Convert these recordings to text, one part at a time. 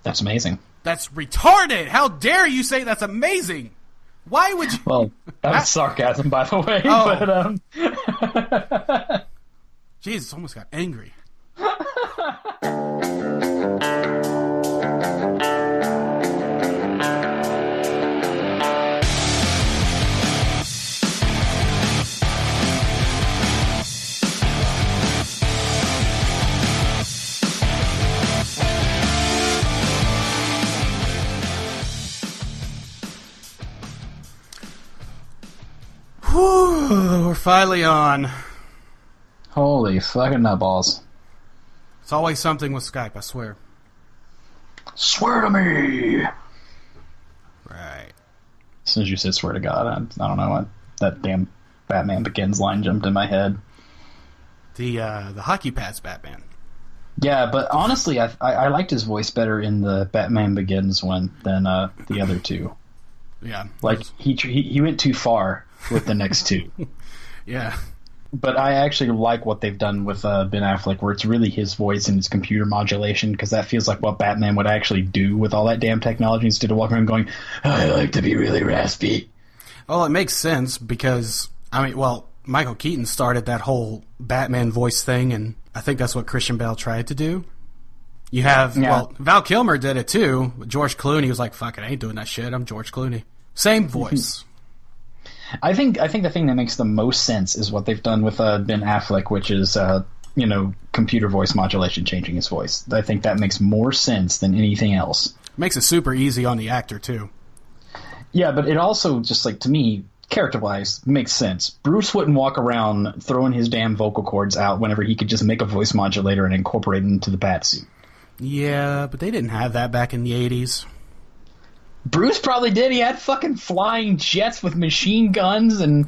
That's amazing. That's retarded. How dare you say that's amazing? Why would you? Well, that was sarcasm, by the way. Oh. But, Jesus, almost got angry. Whew, we're finally on. Holy fucking nutballs. It's always something with Skype, I swear. Swear to me! Right. As soon as you said swear to God, I don't know what. That damn Batman Begins line jumped in my head. The hockey pads Batman. Yeah, but honestly, I liked his voice better in the Batman Begins one than the other two. Yeah. Like, he went too far with the next two. Yeah. But I actually like what they've done with Ben Affleck, where it's really his voice and his computer modulation, because that feels like what Batman would actually do with all that damn technology instead of walking around going, I like to be really raspy. Well, it makes sense because, Michael Keaton started that whole Batman voice thing, and I think that's what Christian Bale tried to do. You have, Val Kilmer did it too. George Clooney was like, fuck it, I ain't doing that shit, I'm George Clooney. Same voice. I think the thing that makes the most sense is what they've done with Ben Affleck, which is computer voice modulation, changing his voice. I think that makes more sense than anything else. Makes it super easy on the actor too. Yeah, but it also just to me, character-wise, makes sense. Bruce wouldn't walk around throwing his damn vocal cords out whenever he could just make a voice modulator and incorporate it into the bat suit. Yeah, but they didn't have that back in the 80s. Bruce probably did. He had fucking flying jets with machine guns and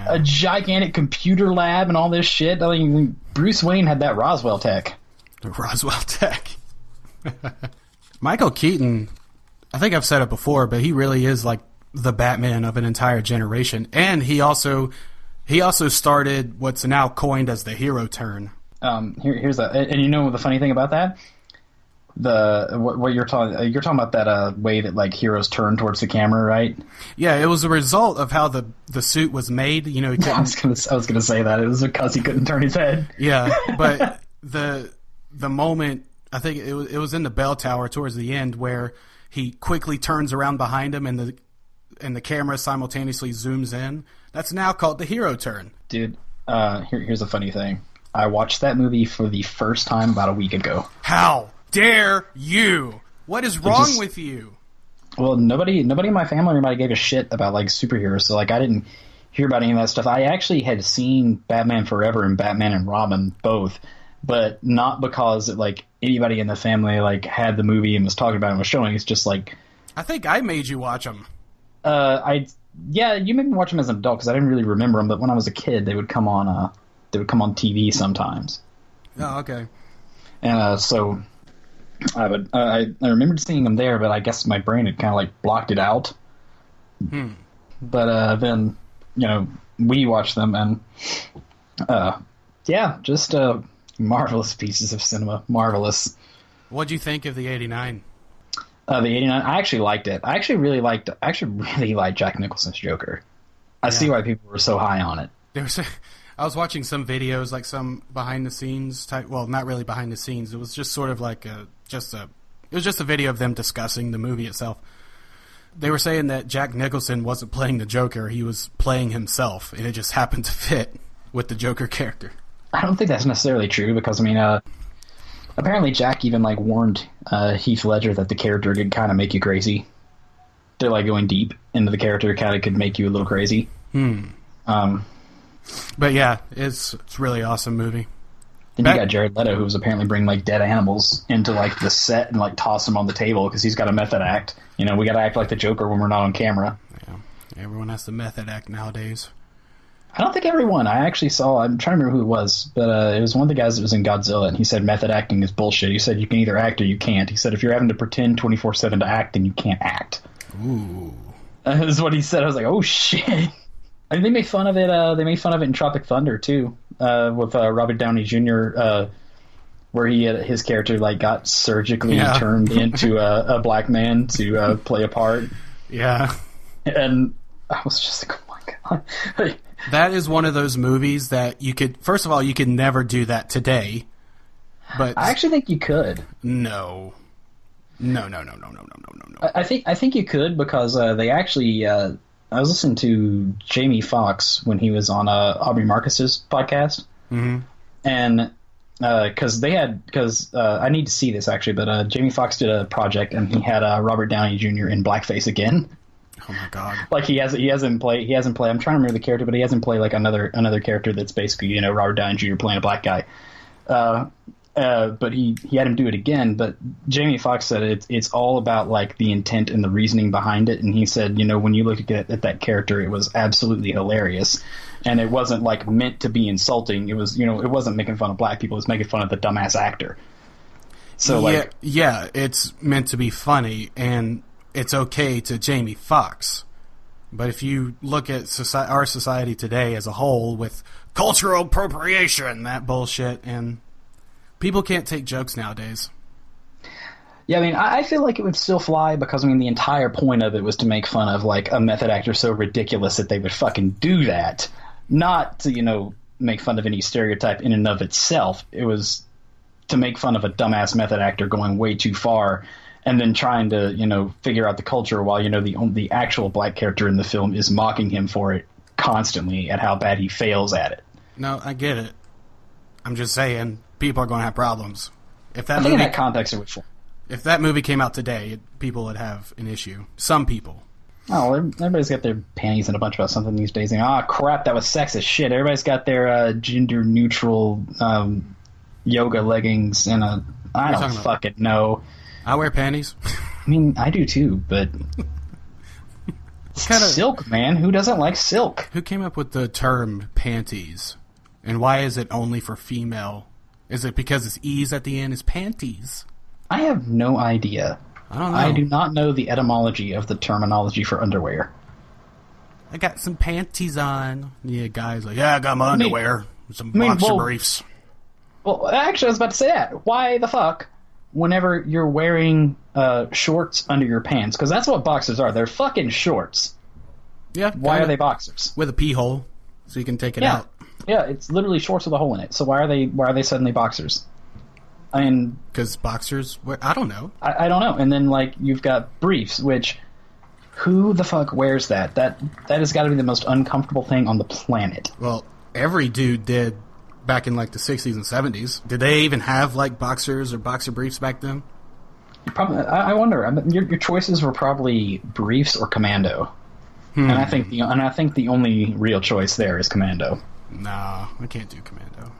a gigantic computer lab and all this shit. I mean, Bruce Wayne had that Roswell tech. The Roswell tech. Michael Keaton, I think I've said it before, but he really is like the Batman of an entire generation. And he also started what's now coined as the hero turn. Here's that. And you know the funny thing about that? What you're talking about, that way that heroes turn towards the camera, right? Yeah, it was a result of how the suit was made. You know, I was gonna say that it was because he couldn't turn his head. Yeah, but the moment, I think it was in the bell tower towards the end where he quickly turns around behind him and the camera simultaneously zooms in. That's now called the hero turn. Dude, here's a funny thing. I watched that movie for the first time about a week ago. How dare you? What is wrong with you? Well, nobody in my family or anybody gave a shit about superheroes, so I didn't hear about any of that stuff. I actually had seen Batman Forever and Batman and Robin both, but not because anybody in the family had the movie and was talking about it and was showing. It's just I think I made you watch them. You made me watch them as an adult because I didn't really remember them. But when I was a kid, they would come on TV sometimes. Oh, okay. And so I remembered seeing them there, but I guess my brain had kind of blocked it out. But then we watched them, and just marvelous pieces of cinema. Marvelous. What'd you think of the 89? The 89, I actually liked it. I actually really liked Jack Nicholson's Joker. I see why people were so high on it. I was watching some videos, some behind the scenes type. Well, not really behind the scenes. It was just sort of it was just a video of them discussing the movie itself. They were saying that Jack Nicholson wasn't playing the Joker; he was playing himself, and it just happened to fit with the Joker character. I don't think that's necessarily true because apparently Jack even warned Heath Ledger that the character could kind of make you crazy. They're going deep into the character kind of could make you a little crazy. But yeah, it's a really awesome movie. Then you got Jared Leto, who was apparently bringing dead animals into the set and toss them on the table because he's got a method act. We got to act like the Joker when we're not on camera. Yeah, everyone has to method act nowadays. I don't think everyone. I'm trying to remember who it was, but it was one of the guys that was in Godzilla, and he said method acting is bullshit. He said you can either act or you can't. He said if you're having to pretend 24/7 to act, then you can't act. Ooh. That is what he said. I was like, oh shit. I mean, they made fun of it. They made fun of it in Tropic Thunder too, with Robert Downey Jr. where his character like got surgically turned into a black man to play a part. Yeah. And I was just like, oh my god. That is one of those movies that you could, first of all, you could never do that today. But I actually think you could. No. I think you could because they actually. I was listening to Jamie Foxx when he was on Aubrey Marcus's podcast, and because I need to see this actually, but Jamie Foxx did a project and he had Robert Downey Jr. in blackface again. Oh my god! Like he hasn't played. I'm trying to remember the character, but he hasn't played like another character that's basically Robert Downey Jr. playing a black guy. But he had him do it again. But Jamie Foxx said it's all about like the intent and the reasoning behind it. And he said, when you look at that character, it was absolutely hilarious, and it wasn't like meant to be insulting. It was it wasn't making fun of black people. It was making fun of the dumbass actor. So yeah, it's meant to be funny, and it's okay to Jamie Foxx. But if you look at our society today as a whole with cultural appropriation, that bullshit, and people can't take jokes nowadays. Yeah, I mean, I feel like it would still fly because, the entire point of it was to make fun of, like, a method actor so ridiculous that they would fucking do that. Not to, make fun of any stereotype in and of itself. It was to make fun of a dumbass method actor going way too far and then trying to, figure out the culture while, the actual black character in the film is mocking him for it constantly at how bad he fails at it. No, I get it. I'm just saying, people are going to have problems. If that I think in that context it would fall. If that movie came out today, people would have an issue. Some people. Oh, everybody's got their panties in a bunch about something these days. Crap, that was sexist shit. Everybody's got their gender-neutral yoga leggings and I don't fucking know. I wear panties. I do too, but silk, man. Who doesn't like silk? Who came up with the term panties? And why is it only for female? Is it because it's E's at the end? Is panties? I have no idea. I don't know. I do not know the etymology of the terminology for underwear. I got some panties on. Yeah, guys like, I got my underwear. Some boxer briefs. Well, actually, I was about to say that. Why the fuck, whenever you're wearing shorts under your pants, because that's what boxers are. They're fucking shorts. Yeah. Why are they boxers? With a pee hole, so you can take it out. Yeah, it's literally shorts with a hole in it. So why are they suddenly boxers? Because boxers, I don't know. I don't know. And then you've got briefs, which who the fuck wears that? That has got to be the most uncomfortable thing on the planet. Well, every dude did back in the 60s and 70s. Did they even have boxers or boxer briefs back then? Probably. I wonder. Your choices were probably briefs or commando. And I think the only real choice there is commando. Nah, I can't do commando.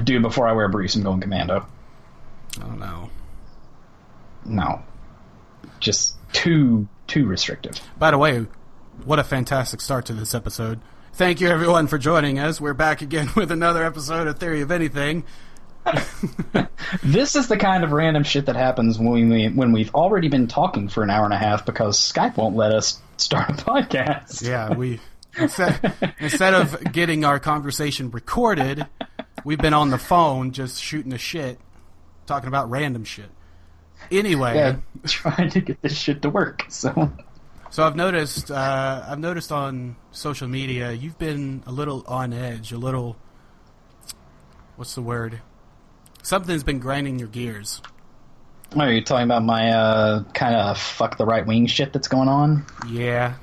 Dude, before I wear briefs, I'm going commando. Oh, no. No. Just too restrictive. By the way, what a fantastic start to this episode. Thank you, everyone, for joining us. We're back again with another episode of Theory of Anything. This is the kind of random shit that happens when we've already been talking for an hour and a half because Skype won't let us start a podcast. Yeah, instead of getting our conversation recorded, we've been on the phone just shooting the shit, talking about random shit. Anyway, trying to get this shit to work. So I've noticed on social media you've been a little on edge, a little. What's the word? Something's been grinding your gears. Oh, are you talking about my kind of fuck the right wing shit that's going on? Yeah.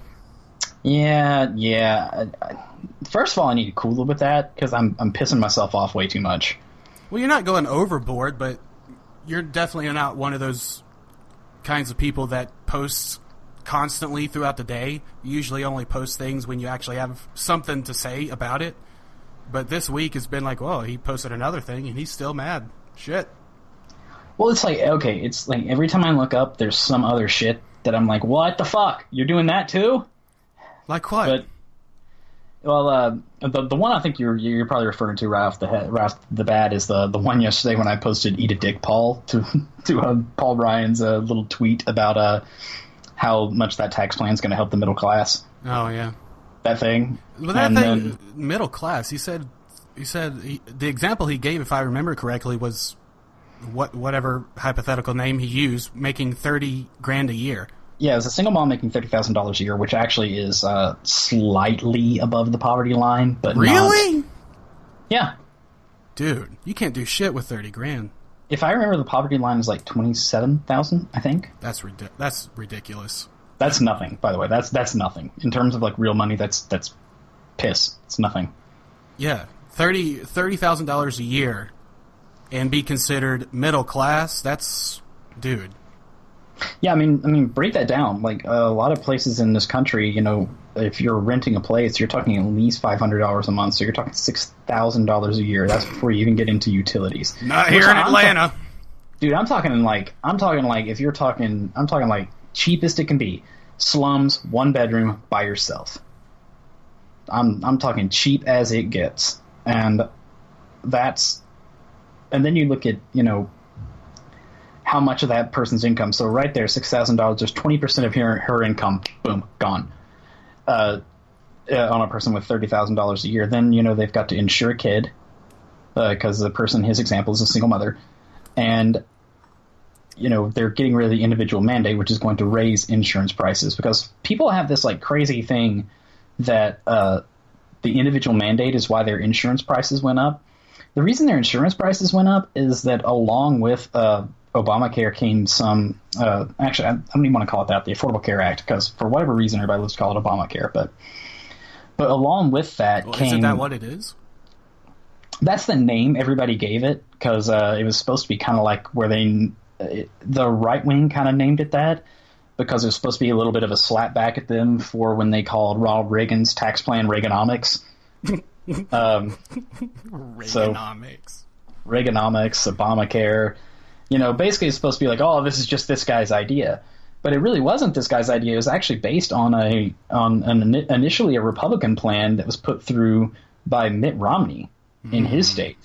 Yeah. First of all, I need to cool with that because I'm pissing myself off way too much. Well, you're not going overboard, but you're definitely not one of those kinds of people that posts constantly throughout the day. You usually only post things when you actually have something to say about it. But this week has been he posted another thing and he's still mad. Shit. Well, it's it's every time I look up, there's some other shit that I'm like, what the fuck? You're doing that too? Like what? The one I think you're probably referring to right off the bat is the one yesterday when I posted "Eat a Dick, Paul" to Paul Ryan's little tweet about how much that tax plan is going to help the middle class. Oh yeah, that thing. But that thing, middle class. He said He said the example he gave, if I remember correctly, was whatever hypothetical name he used, making $30,000 a year. Yeah, it was a single mom making $30,000 a year, which actually is slightly above the poverty line, but really? Not. Yeah, dude, you can't do shit with $30,000. If I remember, the poverty line is like 27,000. I think that's ridiculous. That's nothing, by the way. That's nothing in terms of like real money. That's piss. It's nothing. Yeah, $30,000 a year, and be considered middle class. That's, dude. Yeah, I mean, break that down. Like a lot of places in this country, you know, if you're renting a place, you're talking at least $500 a month. So you're talking $6,000 a year. That's before you even get into utilities. Not here in Atlanta, dude. I'm talking like if you're talking, I'm talking like cheapest it can be. Slums, 1 bedroom by yourself. I'm talking cheap as it gets, and then you look at, you know, how much of that person's income. So right there, $6,000, there's 20% of her income, boom, gone. On a person with $30,000 a year, then, you know, they've got to insure a kid, because the person, his example, is a single mother, and, you know, they're getting rid of the individual mandate, which is going to raise insurance prices, because people have this like crazy thing that the individual mandate is why their insurance prices went up. The reason their insurance prices went up is that along with Obamacare came some actually, I don't even want to call it that, the Affordable Care Act, because for whatever reason everybody loves to call it Obamacare, but along with that came... Isn't that what it is? That's the name everybody gave it, because it was supposed to be kind of like where the right wing kind of named it that, because it was supposed to be a little bit of a slap back at them for when they called Ronald Reagan's tax plan Reaganomics. Reaganomics. So, Reaganomics, Obamacare. You know, basically it's supposed to be like, oh, this is just this guy's idea. But it really wasn't this guy's idea. It was actually based on initially a Republican plan that was put through by Mitt Romney in his state.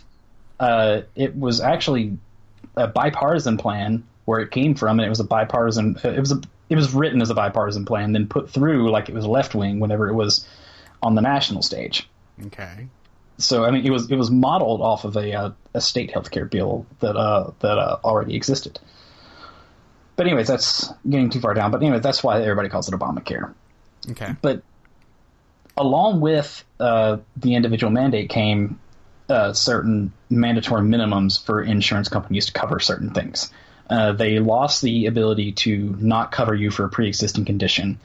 It was actually a bipartisan plan where it came from, and it was a bipartisan. It was written as a bipartisan plan, then put through like it was left wing whenever it was on the national stage. Okay. So I mean, it was modeled off of a state healthcare bill that already existed. But anyways, that's getting too far down. But anyway, that's why everybody calls it Obamacare. Okay. But along with the individual mandate came certain mandatory minimums for insurance companies to cover certain things. They lost the ability to not cover you for a pre-existing condition.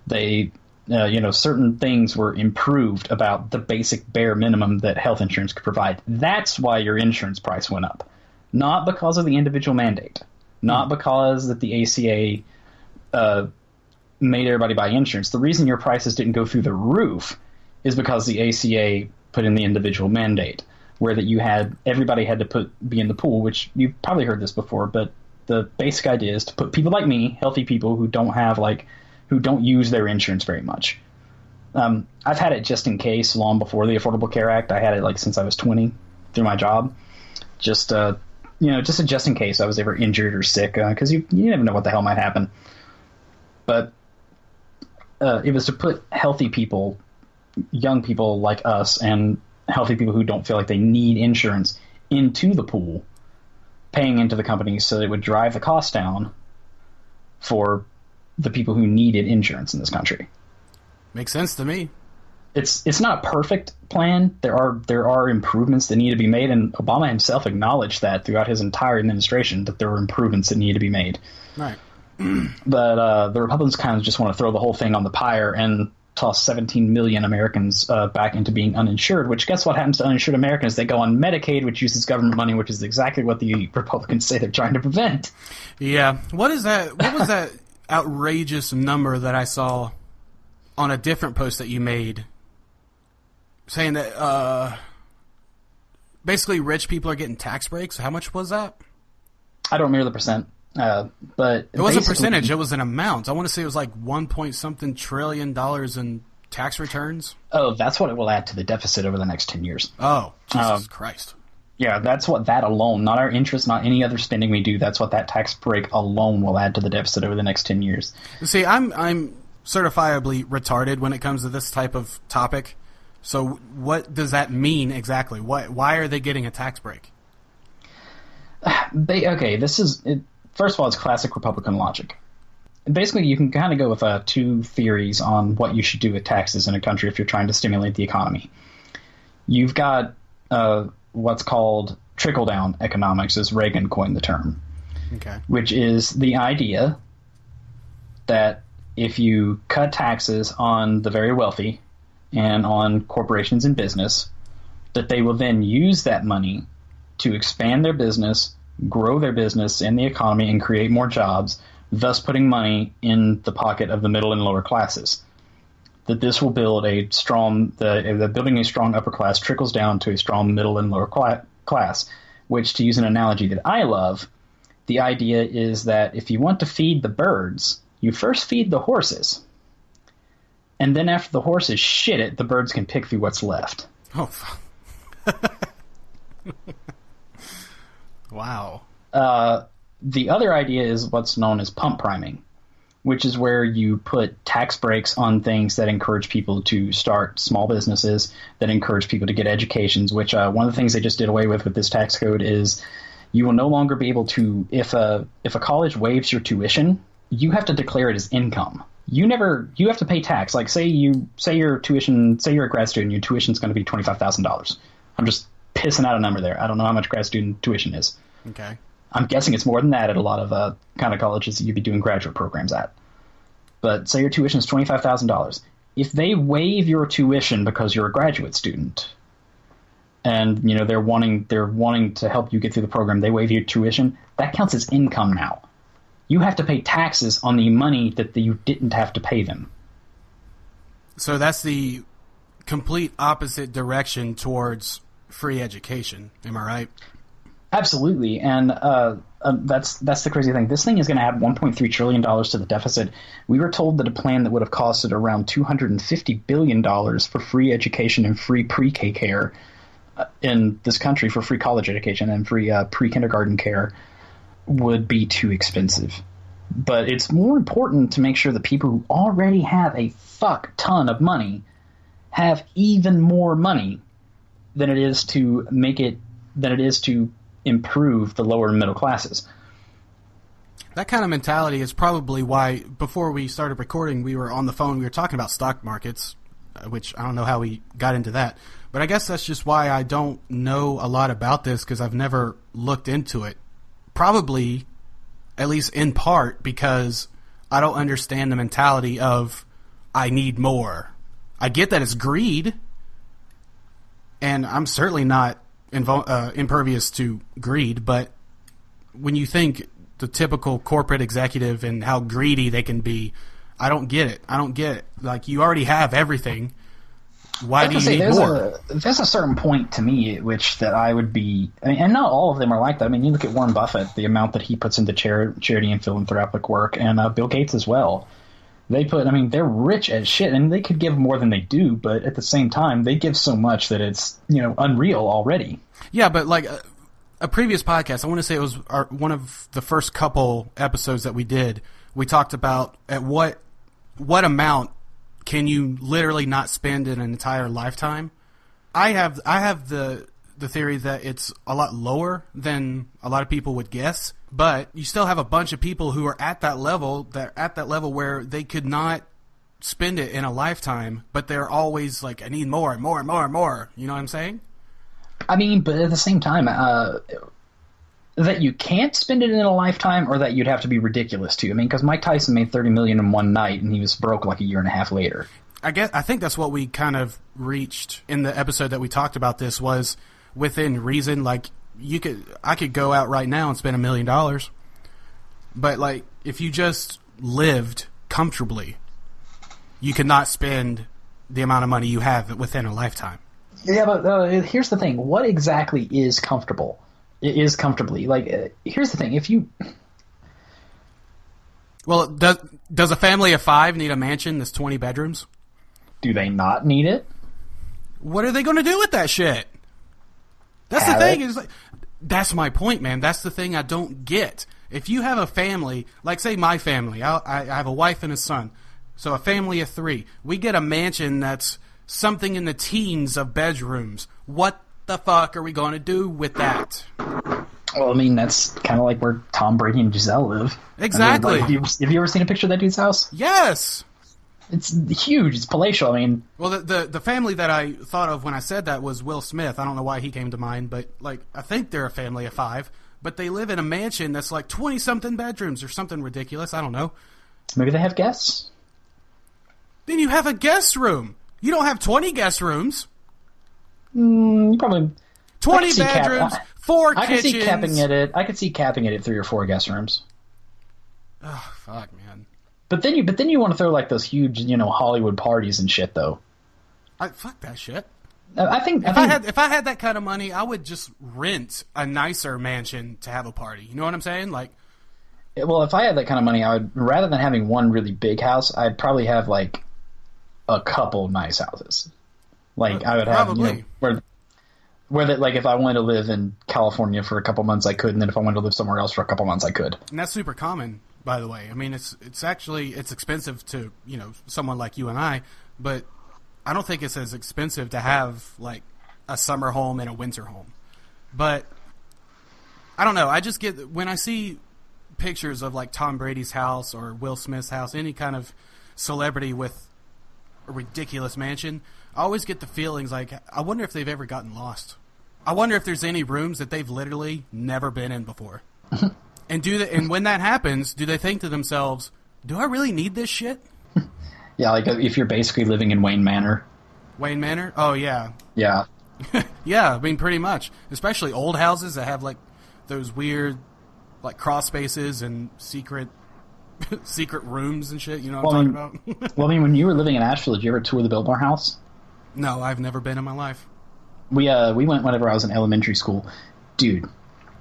They, certain things were improved about the basic bare minimum that health insurance could provide. That's why your insurance price went up. Not because of the individual mandate. Not because that the ACA made everybody buy insurance. The reason your prices didn't go through the roof is because the ACA put in the individual mandate, where that you had everybody had to be in the pool, which you've probably heard this before, but the basic idea is to put people like me, healthy people who don't use their insurance very much. I've had it just in case long before the Affordable Care Act. I had it like since I was 20 through my job, just in case I was ever injured or sick, because you never know what the hell might happen. But it was to put healthy people, young people like us, and healthy people who don't feel like they need insurance into the pool, paying into the companies so that it would drive the cost down for the people who needed insurance in this country. Makes sense to me. It's not a perfect plan. There are improvements that need to be made, and Obama himself acknowledged that throughout his entire administration, that there were improvements that need to be made. Right. But the Republicans kind of just want to throw the whole thing on the pyre and toss 17 million Americans back into being uninsured, which guess what happens to uninsured Americans? They go on Medicaid, which uses government money, which is exactly what the Republicans say they're trying to prevent. Yeah. What is that? What was that outrageous number that I saw on a different post that you made saying that basically rich people are getting tax breaks? How much was that? I don't remember the percent. But it wasn't a percentage, it was an amount. I want to say it was like 1-point-something trillion in tax returns. Oh, that's what it will add to the deficit over the next 10 years. Oh, Jesus Christ. Yeah, that's what that alone, not our interest, not any other spending we do, that's what that tax break alone will add to the deficit over the next 10 years. See, I'm certifiably retarded when it comes to this type of topic. So what does that mean exactly? Why are they getting a tax break? First of all, it's classic Republican logic. Basically, you can kind of go with two theories on what you should do with taxes in a country if you're trying to stimulate the economy. You've got what's called trickle-down economics, as Reagan coined the term, which is the idea that if you cut taxes on the very wealthy and on corporations and business, that they will then use that money to expand their business, grow their business in the economy, and create more jobs, thus putting money in the pocket of the middle and lower classes. That this will build building a strong upper class trickles down to a strong middle and lower class, which, to use an analogy that I love, the idea is that if you want to feed the birds, you first feed the horses. And then after the horses shit it, the birds can pick through what's left. Oh, wow. The other idea is what's known as pump priming, which is where you put tax breaks on things that encourage people to start small businesses, that encourage people to get educations, which one of the things they just did away with this tax code is you will no longer be able to, if a college waives your tuition, you have to declare it as income. You have to pay tax. Like say you're a grad student, your tuition is going to be $25,000. I'm just pissing out a number there. I don't know how much grad student tuition is. Okay. I'm guessing it's more than that at a lot of kind of colleges that you'd be doing graduate programs at. But say your tuition is $25,000. If they waive your tuition because you're a graduate student, and they're wanting to help you get through the program, they waive your tuition, that counts as income now. You have to pay taxes on the money that you didn't have to pay them. So that's the complete opposite direction towards free education. Am I right? Absolutely, and that's the crazy thing. This thing is going to add $1.3 trillion to the deficit. We were told that a plan that would have costed around $250 billion for free education and free pre-K care in this country, for free college education and free pre-kindergarten care, would be too expensive. But it's more important to make sure that people who already have a fuck ton of money have even more money than it is to improve the lower middle classes. That kind of mentality is probably why, before we started recording, we were on the phone, we were talking about stock markets, which I don't know how we got into that. But I guess that's just why I don't know a lot about this, because I've never looked into it. Probably, at least in part, because I don't understand the mentality of, I need more. I get that it's greed, and I'm certainly not impervious to greed, but when you think the typical corporate executive and how greedy they can be, I don't get it. Like, you already have everything. Why do you need more? There's a certain point to me at which that I would be, and not all of them are like that. I mean, you look at Warren Buffett, the amount that he puts into charity and philanthropic work, and Bill Gates as well. They're rich as shit, and they could give more than they do, but at the same time, they give so much that it's, unreal already. Yeah, but like a previous podcast, I want to say it was one of the first couple episodes that we did, we talked about at what amount can you literally not spend in an entire lifetime. I have the theory that it's a lot lower than a lot of people would guess, but you still have a bunch of people who are at that level where they could not spend it in a lifetime, but they're always like, I need more and more and more and more. You know what I'm saying? I mean, but at the same time, that you can't spend it in a lifetime, or that you'd have to be ridiculous too. I mean, because Mike Tyson made $30 million in one night, and he was broke like a year and a half later. I think that's what we kind of reached in the episode that we talked about. This was within reason. Like, I could go out right now and spend $1 million, but like, if you just lived comfortably, you could not spend the amount of money you have within a lifetime. Yeah, but here's the thing: what exactly is comfortable? It is comfortably. Like, here's the thing: if you, well, does a family of 5 need a mansion that's 20 bedrooms? Do they not need it? What are they going to do with that shit? That's the thing. Is like, that's my point, man. That's the thing I don't get. If you have a family, like say my family, I have a wife and a son, so a family of 3. We get a mansion that's something in the teens of bedrooms. What the fuck are we going to do with that? Well, I mean, that's kind of like where Tom Brady and Giselle live. Exactly. I mean, like, have you ever seen a picture of that dude's house? Yes. It's huge. It's palatial. I mean... Well, the family that I thought of when I said that was Will Smith. I don't know why he came to mind, but, like, I think they're a family of 5. But they live in a mansion that's like 20-something bedrooms or something ridiculous. I don't know. Maybe they have guests? Then you have a guest room. You don't have 20 guest rooms. Probably... 20 bedrooms, 4 kitchens. I could see capping it at 3 or 4 guest rooms. Oh, fuck, man. But then you want to throw like those huge, Hollywood parties and shit, though. Fuck that shit. I think if I had that kind of money, I would just rent a nicer mansion to have a party. You know what I'm saying? Like, well, if I had that kind of money, I would, rather than having one really big house, I'd probably have like a couple nice houses. Like I would probably. have where that, like, if I wanted to live in California for a couple months, I could, and then if I wanted to live somewhere else for a couple months, I could. And that's super common, by the way. I mean, it's expensive to someone like you and I, but I don't think it's as expensive to have like a summer home and a winter home. But I don't know. I just get, when I see pictures of like Tom Brady's house or Will Smith's house, any kind of celebrity with a ridiculous mansion, I always get the feelings like, I wonder if they've ever gotten lost. I wonder if there's any rooms that they've literally never been in before. And when that happens, do they think to themselves, do I really need this shit? Yeah, like if you're basically living in Wayne Manor. Wayne Manor? Oh, yeah. Yeah. Yeah, I mean, pretty much. Especially old houses that have, like, those weird, like, crawl spaces and secret rooms and shit. You know what I'm talking about? Well, I mean, when you were living in Asheville, did you ever tour the Biltmore house? No, I've never been in my life. We went whenever I was in elementary school. Dude,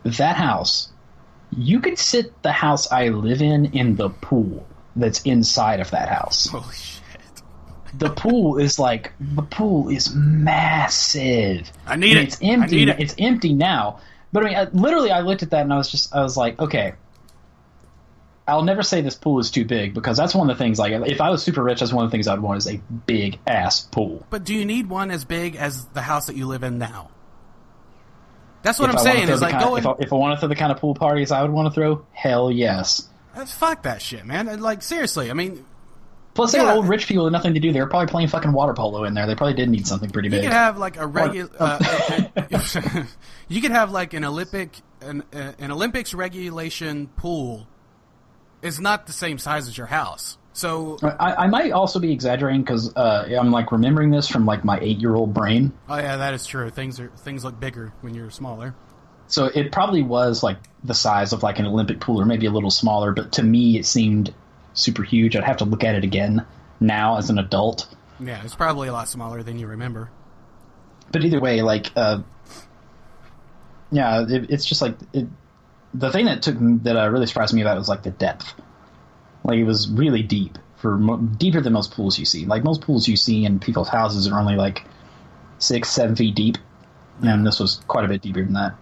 that house, you could sit the house I live in the pool that's inside of that house. Holy shit. The pool is massive. I need it. It's empty. I need it. It's empty now. But I mean, literally, I looked at that and I was like, okay, I'll never say this pool is too big, because that's one of the things, like, if I was super rich, that's one of the things I'd want is a big ass pool. But do you need one as big as the house that you live in now? That's what I'm saying. Is like if I want to throw the kind of pool parties I would want to throw, hell yes. Fuck that shit, man. Like, seriously, I mean... Plus, they were old rich people with nothing to do. They were probably playing fucking water polo in there. They probably did need something pretty big. You could have, like, a regular... you could have, like, an Olympics regulation pool. It's not the same size as your house. So I might also be exaggerating, because I'm, like, remembering this from, like, my 8-year-old brain. Oh, yeah, that is true. Things look bigger when you're smaller. So it probably was, like, the size of, like, an Olympic pool, or maybe a little smaller, but to me it seemed super huge. I'd have to look at it again now as an adult. Yeah, it's probably a lot smaller than you remember. But either way, like, it's just, like, the thing that really surprised me about it was, like, the depth. Like, it was really deep, deeper than most pools you see. Like, most pools you see in people's houses are only, like, 6-7 feet deep, and this was quite a bit deeper than that.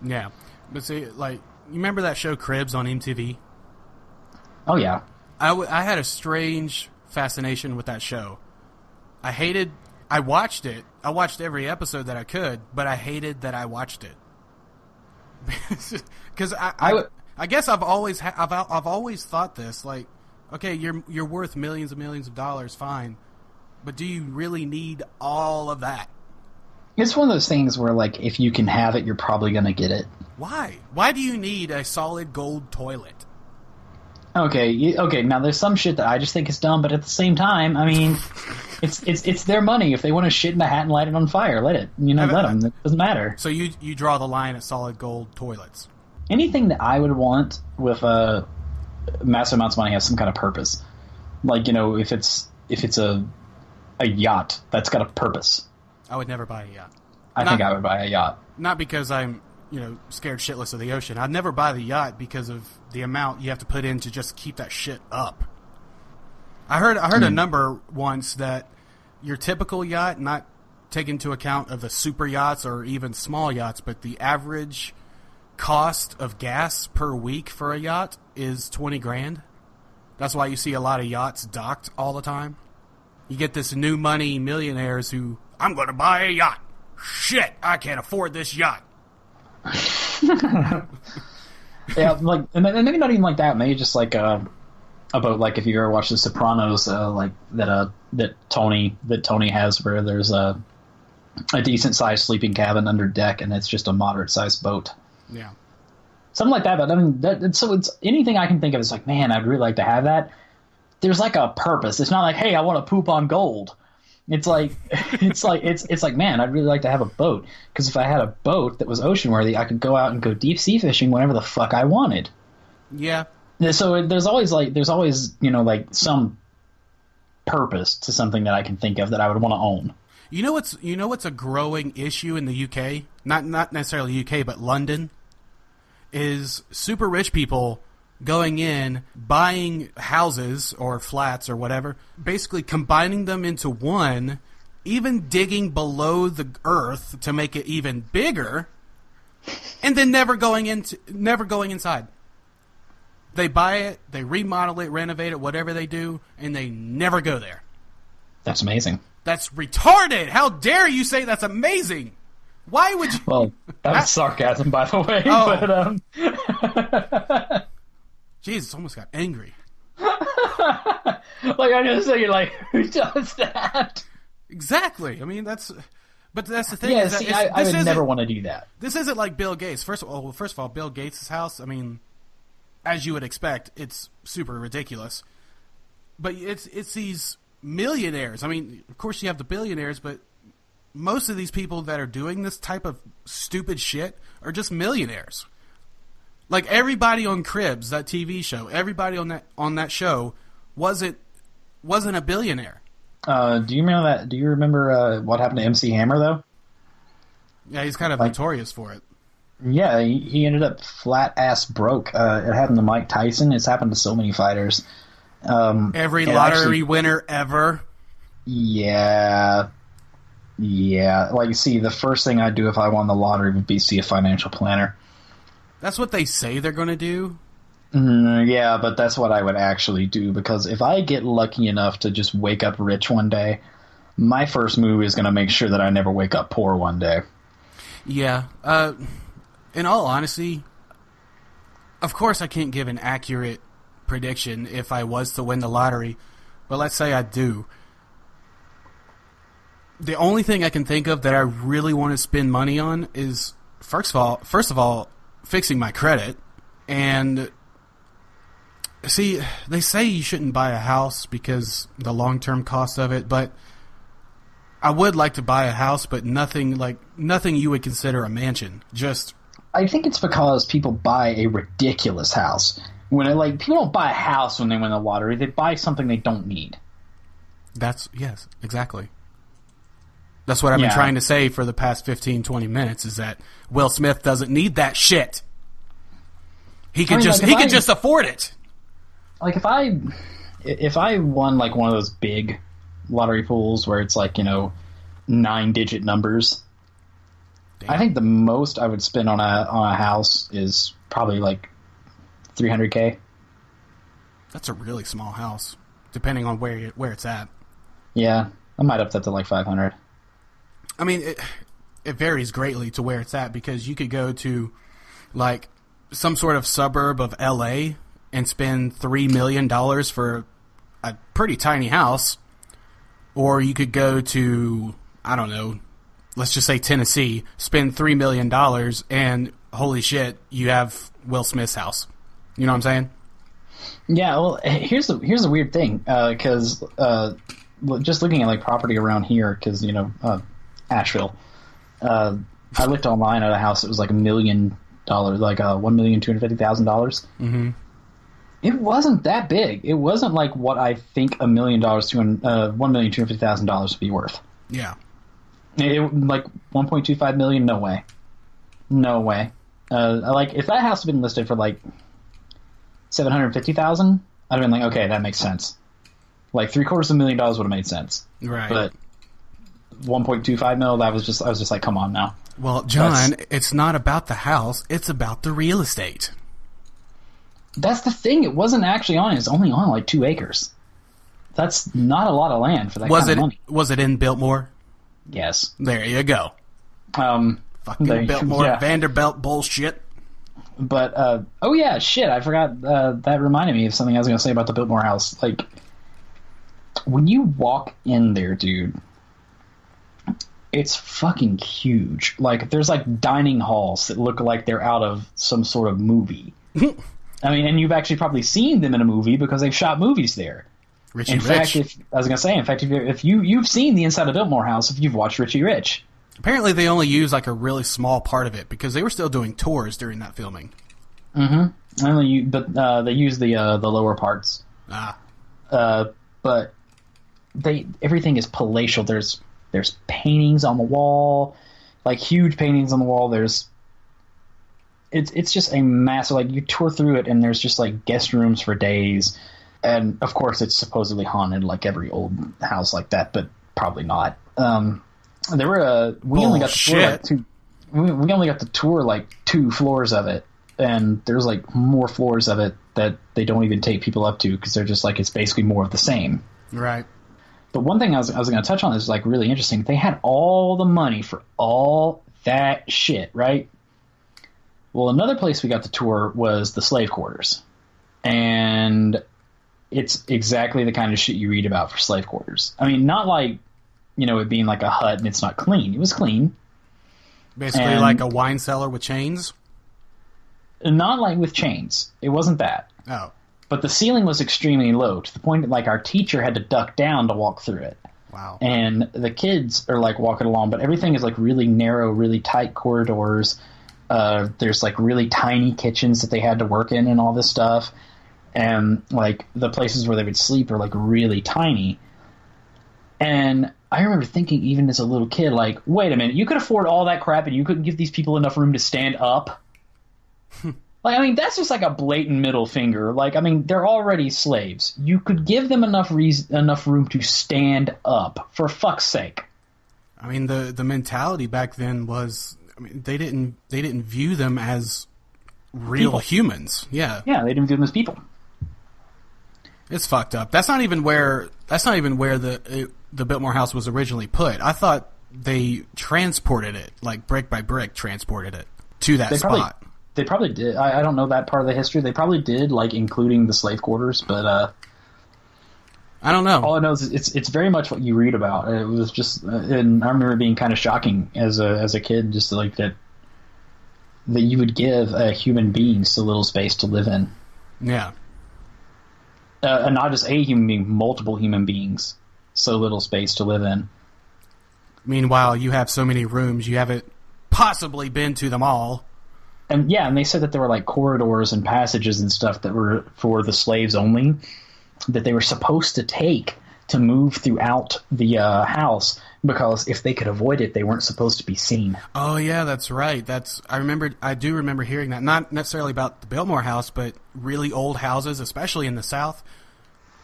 Yeah, but see, like, you remember that show Cribs on MTV? Oh, yeah. I had a strange fascination with that show. I watched it. I watched every episode that I could, but I hated that I watched it. Because I guess I've always thought this, like, okay, you're worth millions and millions of dollars, fine, but do you really need all of that? It's one of those things where, like, if you can have it, you're probably going to get it. Why? Why do you need a solid gold toilet? Okay, now there's some shit that I just think is dumb, but at the same time, I mean, it's their money. If they want to shit in a hat and light it on fire, let it. Let them. It doesn't matter. So you draw the line at solid gold toilets. Anything that I would want with massive amounts of money has some kind of purpose. Like, if it's a yacht, that's got a purpose. I would never buy a yacht. I think I would buy a yacht. Not because I'm, scared shitless of the ocean. I'd never buy the yacht because of the amount you have to put in to just keep that shit up. I heard a number once that your typical yacht, not taking into account of the super yachts or even small yachts, but the average cost of gas per week for a yacht is $20,000. That's why you see a lot of yachts docked all the time. You get this new money millionaires who, I'm going to buy a yacht. Shit, I can't afford this yacht. Yeah, like, and maybe not even like that. Maybe just like about like if you ever watch The Sopranos, like that Tony has, where there's a decent sized sleeping cabin under deck, and it's just a moderate sized boat. Yeah, something like that. But I mean, so it's anything I can think of. It's like, man, I'd really like to have that. There's like a purpose. It's not like, hey, I want to poop on gold. It's like it's like, man, I'd really like to have a boat, because if I had a boat that was ocean worthy, I could go out and go deep sea fishing whenever the fuck I wanted. Yeah. So there's always like some purpose to something that I can think of that I would want to own. You know what's a growing issue in the UK? Not necessarily UK, but London, is super rich people going in, buying houses or flats or whatever, basically combining them into one, even digging below the earth to make it even bigger, and then never going inside. They buy it, they remodel it, renovate it, whatever they do, and they never go there. That's amazing. That's retarded. How dare you say that's amazing? Why would you? Well, that was sarcasm, by the way. Oh. But, Jesus, almost got angry. Like, I'm just thinking, like, who does that? Exactly. I mean, that's the thing. Yeah, is see, that I would never want to do that. This isn't like Bill Gates. First of all, Bill Gates' house, I mean, as you would expect, it's super ridiculous. But it's these millionaires. I mean, of course you have the billionaires, but most of these people that are doing this type of stupid shit are just millionaires. Like everybody on Cribs, that TV show, everybody on that show wasn't a billionaire. Do you remember that? Do you remember what happened to MC Hammer though? Yeah, he's kind of notorious for it. Yeah, he ended up flat ass broke. It happened to Mike Tyson. It's happened to so many fighters. Every lottery winner ever. Yeah. Like, see, the first thing I'd do if I won the lottery would be see a financial planner. That's what they say they're going to do? Yeah, but that's what I would actually do, because if I get lucky enough to just wake up rich one day, my first move is going to make sure that I never wake up poor one day. Yeah. In all honesty, of course I can't give an accurate prediction if I was to win the lottery, but let's say I do. The only thing I can think of that I really want to spend money on is, first of all, fixing my credit. And see, they say you shouldn't buy a house because the long-term cost of it, but I would like to buy a house, but nothing you would consider a mansion. I think it's because people buy a ridiculous house. People don't buy a house when they win the lottery. They buy something they don't need. Yes, exactly. That's what I've been trying to say for the past 15, 20 minutes, is that Will Smith doesn't need that shit. He could just afford it. Like, if I won, like, one of those big lottery pools where it's, like, 9-digit numbers, damn, I think the most I would spend on a house is probably, like, $300K. That's a really small house, depending on where it's at. Yeah, I might up that to, like, 500. I mean, it varies greatly to where it's at, because you could go to, like, some sort of suburb of L.A. and spend $3 million for a pretty tiny house, or you could go to, I don't know, let's just say Tennessee, spend $3 million, and holy shit, you have Will Smith's house. You know what I'm saying? Yeah, well, here's the weird thing, because just looking at, like, property around here, because, Asheville. I looked online at a house that was like $1 million, like $1,250,000. Mm-hmm. It wasn't that big. It wasn't like what I think $1,250,000 would be worth. Yeah. Like $1.25 million. No way. Like, if that house had been listed for like $750,000, I'd have been like, okay, that makes sense. Like $750,000 would have made sense. Right. But 1.25 mil, I was just like, come on now. Well, John, it's not about the house, it's about the real estate. That's the thing, it wasn't actually on it, it's only on like 2 acres. That's not a lot of land for that kind of money. Was it in Biltmore? Yes. There you go. Fucking Biltmore, yeah. Vanderbilt bullshit. But, oh yeah, shit, I forgot, that reminded me of something I was going to say about the Biltmore house. Like, when you walk in there, dude, it's fucking huge. Like, there's, like, dining halls that look like they're out of some sort of movie. I mean, and you've actually probably seen them in a movie because they've shot movies there. Richie Rich. If you've seen the inside of Biltmore House, if you've watched Richie Rich. Apparently they only use like a really small part of it because they were still doing tours during that filming. Mm-hmm. But they use the lower parts. But everything is palatial. There's paintings on the wall, like huge paintings on the wall. It's just a massive, like, you tour through it and there's just like guest rooms for days. And of course it's supposedly haunted like every old house like that, but probably not. We only got to tour like 2 floors of it, and there's like more floors of it that they don't even take people up to because they're just like, it's basically more of the same. Right. But one thing I was going to touch on is like really interesting. They had all the money for all that shit, right? Well, another place we got to tour was the slave quarters, and it's exactly the kind of shit you read about for slave quarters. I mean, not like, you know, it being like a hut and it's not clean. It was clean. Basically like a wine cellar with chains? Not like with chains. It wasn't that. Oh. But the ceiling was extremely low to the point that like our teacher had to duck down to walk through it. Wow. And the kids are like walking along, but everything is like really narrow, really tight corridors. There's like really tiny kitchens that they had to work in and all this stuff. And like the places where they would sleep are like really tiny. And I remember thinking, even as a little kid, like, wait a minute, you could afford all that crap and you couldn't give these people enough room to stand up? Like, I mean, that's just like a blatant middle finger. Like, I mean, they're already slaves. You could give them enough room to stand up, for fuck's sake. I mean, the mentality back then was, I mean, they didn't view them as real humans. Yeah. Yeah, they didn't view them as people. It's fucked up. That's not even where the Biltmore House was originally put. I thought they transported it, like brick by brick, transported it to that spot. They probably did. I don't know that part of the history. They probably did, like including the slave quarters, but I don't know. All I know is it's very much what you read about. It was just, and I remember it being kind of shocking as a kid, just like that you would give a human being so little space to live in. Yeah. And not just a human being, multiple human beings, so little space to live in. Meanwhile, you have so many rooms, you haven't possibly been to them all. And yeah, and they said that there were like corridors and passages and stuff that were for the slaves only, that they were supposed to take to move throughout the house, because if they could avoid it, they weren't supposed to be seen. Oh yeah, that's right. I do remember hearing that. Not necessarily about the Biltmore House, but really old houses, especially in the South.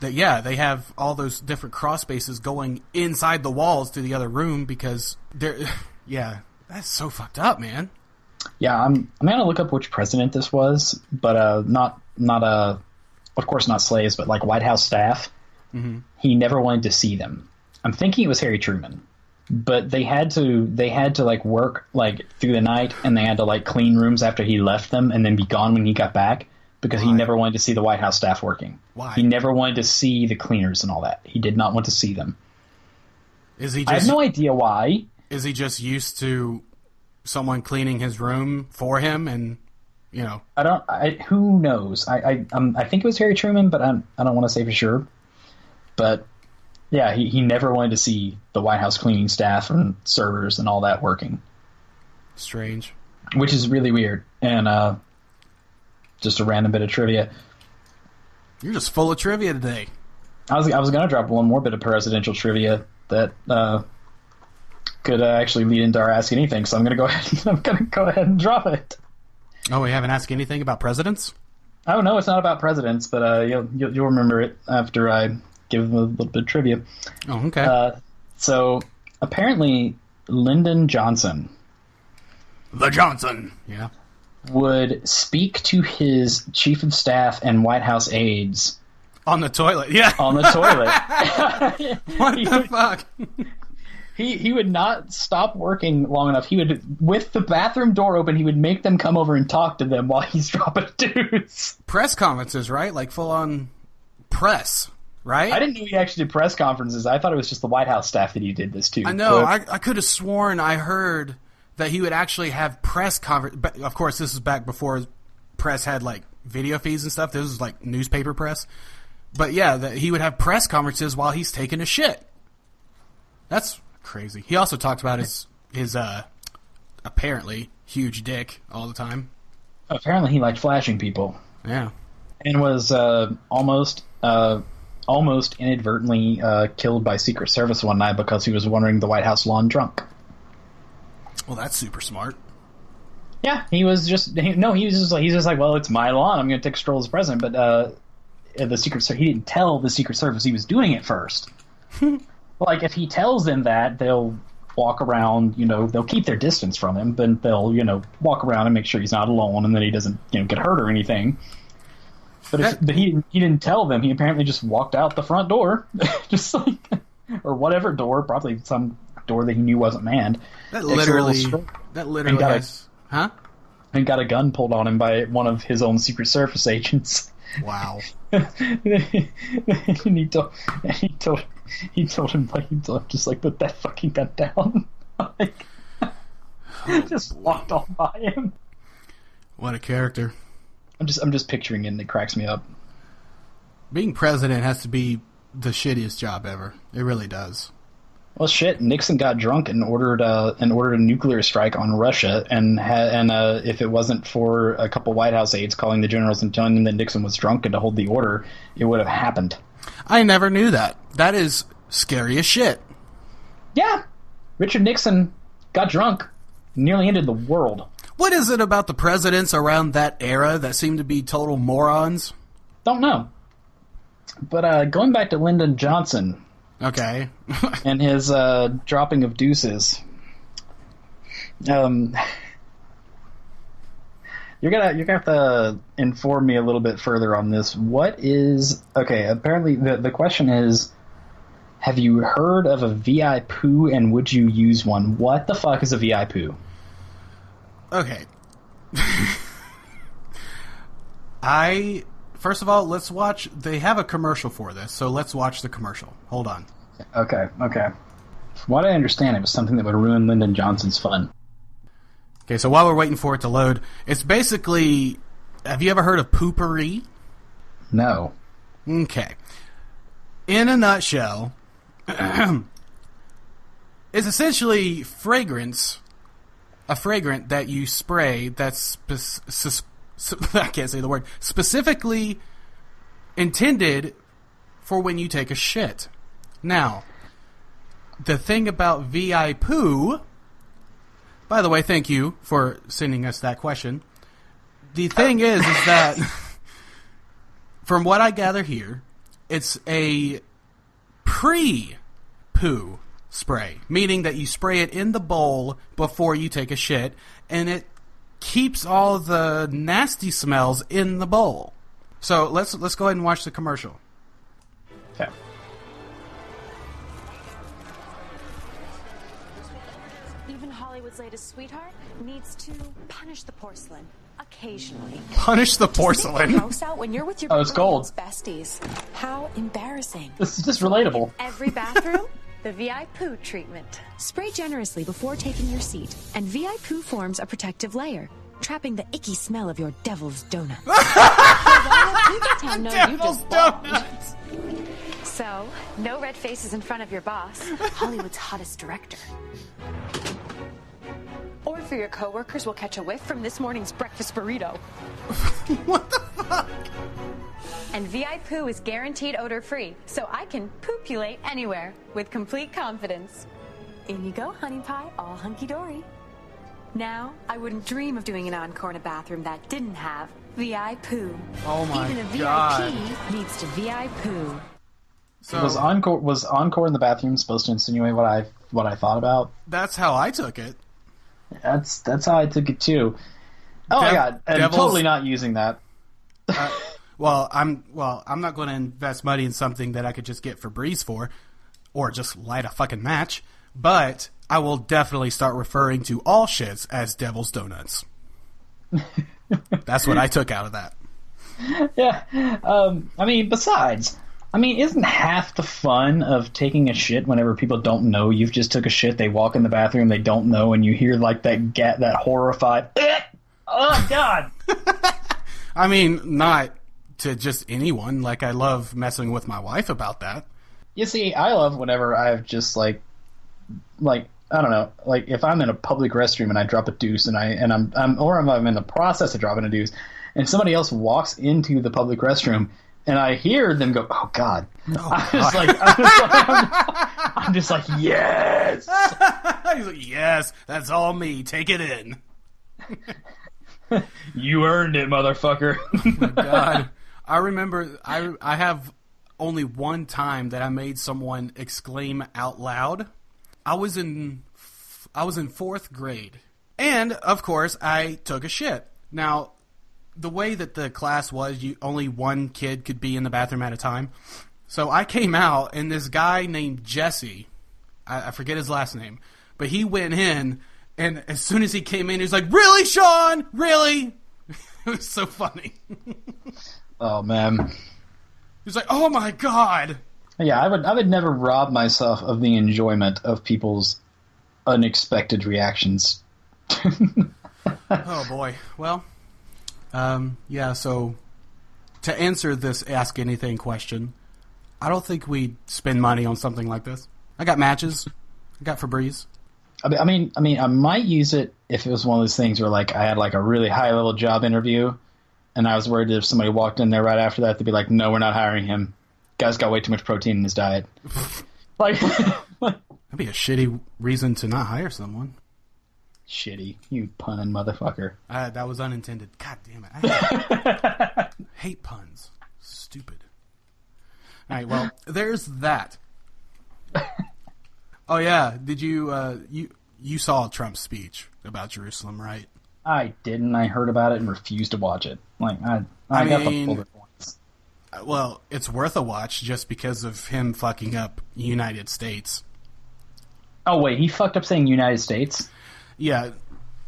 That they have all those different cross spaces going inside the walls to the other room because they're. Yeah, that's so fucked up, man. Yeah, I'm gonna look up which president this was, but not of course not slaves, but like White House staff. Mm-hmm. He never wanted to see them. I'm thinking it was Harry Truman, but they had to like work like through the night, and they had to like clean rooms after he left them, and then be gone when he got back, because he never wanted to see the White House staff working. Why? He never wanted to see the cleaners and all that. He did not want to see them. I have no idea why. Is he just used to someone cleaning his room for him, and you know? Who knows? I think it was Harry Truman, but I don't want to say for sure. But yeah, he never wanted to see the White House cleaning staff and servers and all that working. Strange. Which is really weird. And just a random bit of trivia. You're just full of trivia today. I was going to drop one more bit of presidential trivia that could actually lead into our Ask Anything, so I'm going to go ahead and drop it. Oh, we haven't asked anything about presidents? Oh no, it's not about presidents, but you'll remember it after I give them a little bit of trivia. Oh, okay. So apparently, Lyndon Johnson. The Johnson, yeah. Would speak to his chief of staff and White House aides On the toilet, yeah. On the toilet. What the fuck? He would not stop working long enough. He would, with the bathroom door open, he would make them come over and talk to them while he's dropping dudes. Press conferences, right? Like full-on press, right? I didn't know he actually did press conferences. I thought it was just the White House staff that he did this to. I know. I could have sworn I heard that he would actually have press conference. Of course, this is back before press had, like, video feeds and stuff. This was, like, newspaper press. But, yeah, that he would have press conferences while he's taking a shit. That's crazy. He also talked about his apparently huge dick all the time. Apparently he liked flashing people. Yeah. And was almost inadvertently killed by Secret Service one night because he was wandering the White House lawn drunk. Well, that's super smart. Yeah, he's just like, well, it's my lawn. I'm going to take a stroll as president. But the Secret Service, he didn't tell the Secret Service he was doing it first. Like, if he tells them that, they'll walk around, they'll keep their distance from him, but they'll, walk around and make sure he's not alone and that he doesn't, get hurt or anything. But he didn't tell them. He apparently just walked out the front door, just like, or whatever door, probably some door that he knew wasn't manned. That literally has, huh? And got a gun pulled on him by one of his own Secret Service agents. Wow. And he told him just like, put that fucking gun down. Like, just walked on by him. What a character. I'm just picturing it, and it cracks me up. Being president has to be the shittiest job ever. It really does. Well, shit. Nixon got drunk and ordered a nuclear strike on Russia, and if it wasn't for a couple White House aides calling the generals and telling them that Nixon was drunk and to hold the order, it would have happened. I never knew that. That is scary as shit. Yeah, Richard Nixon got drunk, nearly ended the world. What is it about the presidents around that era that seem to be total morons? Don't know. But going back to Lyndon Johnson. Okay. And his dropping of deuces. You're gonna have to inform me a little bit further on this. Apparently the question is, have you heard of a VI poo and would you use one? What the fuck is a VI poo? Okay. First of all, let's watch. They have a commercial for this, so let's watch the commercial. Hold on. Okay. From what I understand, it was something that would ruin Lyndon Johnson's fun. Okay, so while we're waiting for it to load, it's basically... Have you ever heard of poopery? No. Okay. In a nutshell, it's essentially fragrance... A fragrant that you spray that's... I can't say the word. Specifically intended for when you take a shit. Now, the thing about VI poo... By the way, thank you for sending us that question. The thing is that, from what I gather here, it's a pre-poo spray, meaning that you spray it in the bowl before you take a shit, and it keeps all the nasty smells in the bowl. So let's go ahead and watch the commercial. Okay. Even Hollywood's latest sweetheart needs to punish the porcelain occasionally. Punish the porcelain. House out when you're with your it's gold. besties. How embarrassing. This is just relatable. Every bathroom, the VI poo treatment. Spray generously before taking your seat, and VI poo forms a protective layer, trapping the icky smell of your devil's donuts. Devil's donuts. So, no red faces in front of your boss, Hollywood's hottest director. Or for your coworkers, we'll catch a whiff from this morning's breakfast burrito. What the fuck? And VI poo is guaranteed odor-free, so I can poopulate anywhere with complete confidence. In you go, honey pie, all hunky-dory. Now, I wouldn't dream of doing an encore in a bathroom that didn't have VI poo. Oh my Even a God. VIP needs to VI poo. So Was encore in the bathroom supposed to insinuate what I thought about? that's how I took it. That's how I took it too. Oh my God! I'm Devil's- totally not using that. well, I'm not going to invest money in something that I could just get Febreze for, or just light a fucking match. But I will definitely start referring to all shits as Devil's Donuts. That's what I took out of that. Yeah. I mean, besides, isn't half the fun of taking a shit whenever people don't know you've just took a shit? They walk in the bathroom, they don't know, and you hear like that horrified, oh God. I mean, not to just anyone. Like, I love messing with my wife about that. You see, I love whenever I've just like I don't know, like if I'm in a public restroom and I drop a deuce or if I'm in the process of dropping a deuce and somebody else walks into the public restroom and I hear them go, "Oh God!" I'm just like, yes. He's like, yes, that's all me. Take it in. You earned it, motherfucker. Oh my God, I remember. I have only one time that I made someone exclaim out loud. I was in 4th grade, and of course, I took a shit. Now, the way that the class was, only one kid could be in the bathroom at a time. So I came out, and this guy named Jesse, I forget his last name, but he went in, and as soon as he came in, he was like, "Really, Sean? Really?" It was so funny. Oh, man. He was like, "Oh, my God." Yeah, I would never rob myself of the enjoyment of people's unexpected reactions. Oh, boy. Well... yeah, so to answer this Ask Anything question, I don't think we'd spend money on something like this. I got matches. I got Febreze. I mean, I might use it if it was one of those things where, like, I had, like, a really high-level job interview, and I was worried that if somebody walked in there right after that, they'd be like, "No, we're not hiring him. Guy's got way too much protein in his diet." Like, that'd be a shitty reason to not hire someone. Shitty, you punning motherfucker. That was unintended. God damn it! I hate puns. Stupid. All right, well, there's that. Oh yeah, did you you saw Trump's speech about Jerusalem, right? I didn't. I heard about it and refused to watch it. Like I got the bullet points. Well, it's worth a watch just because of him fucking up United States. Oh wait, he fucked up saying United States? Yeah,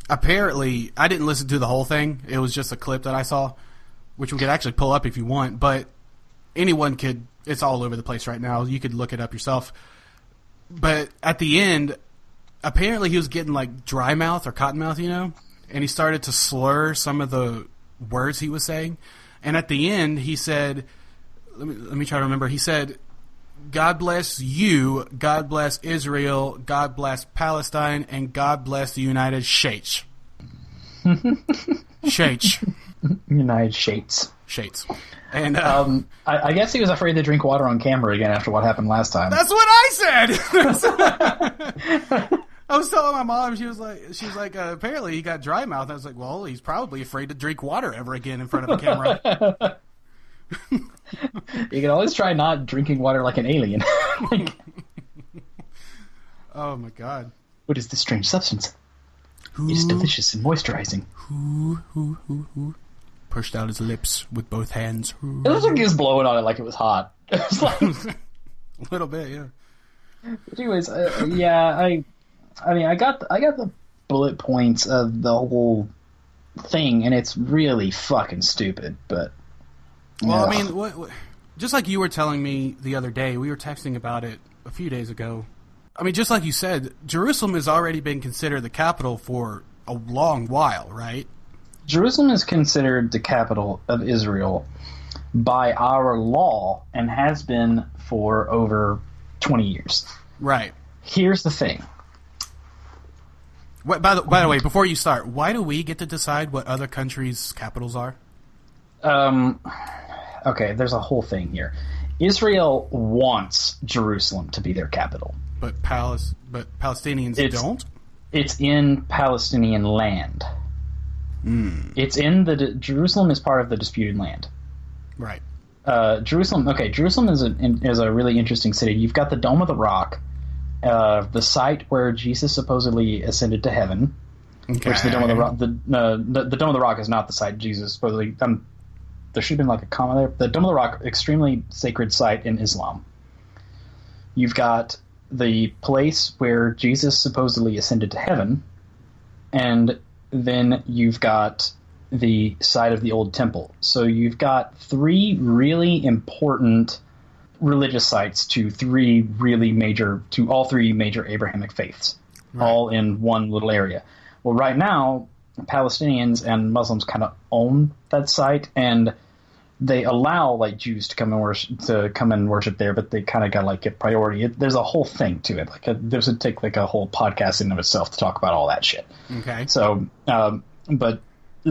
apparently, I didn't listen to the whole thing. It was just a clip that I saw, which we could actually pull up if you want, but anyone could, it's all over the place right now. You could look it up yourself. But at the end, apparently he was getting like dry mouth or cotton mouth, and he started to slur some of the words he was saying. And at the end, he said, let me try to remember, he said, "God bless you, God bless Israel, God bless Palestine, and God bless the United States." States. United States. States. And I guess he was afraid to drink water on camera again after what happened last time. That's what I said. I was telling my mom, she was like, apparently he got dry mouth. I was like, well, he's probably afraid to drink water ever again in front of a camera. You can always try not drinking water like an alien. Oh my God! What is this strange substance? It is delicious and moisturizing. Who pushed out his lips with both hands. It looks like he was blowing on it like it was hot. It was like... A little bit, yeah. But anyways, I got the bullet points of the whole thing, and it's really fucking stupid. But well, I mean, what, just like you were telling me the other day, we were texting about it a few days ago. I mean, just like you said, Jerusalem has already been considered the capital for a long while, right? Jerusalem is considered the capital of Israel by our law and has been for over 20 years. Right. Here's the thing. By the way, before you start, why do we get to decide what other countries' capitals are? Okay, there's a whole thing here. Israel wants Jerusalem to be their capital. But Palestinians don't? It's in Palestinian land. It's in Jerusalem is part of the disputed land. Right. Jerusalem is a really interesting city. You've got the Dome of the Rock, the site where Jesus supposedly ascended to heaven. Okay. Which the Dome of the Rock, the Dome of the Rock is not the site Jesus supposedly. there should have been like a comma there. The Dome of the Rock, extremely sacred site in Islam. You've got the place where Jesus supposedly ascended to heaven, and then you've got the site of the old temple. So you've got three really important religious sites to all three major Abrahamic faiths, right, all in one little area. Well, right now, Palestinians and Muslims kind of own that site, and they allow like Jews to come and worship there, but they kind of got like get priority. There's a whole thing to it. This would take like a whole podcast in and of itself to talk about all that shit. Okay. So, but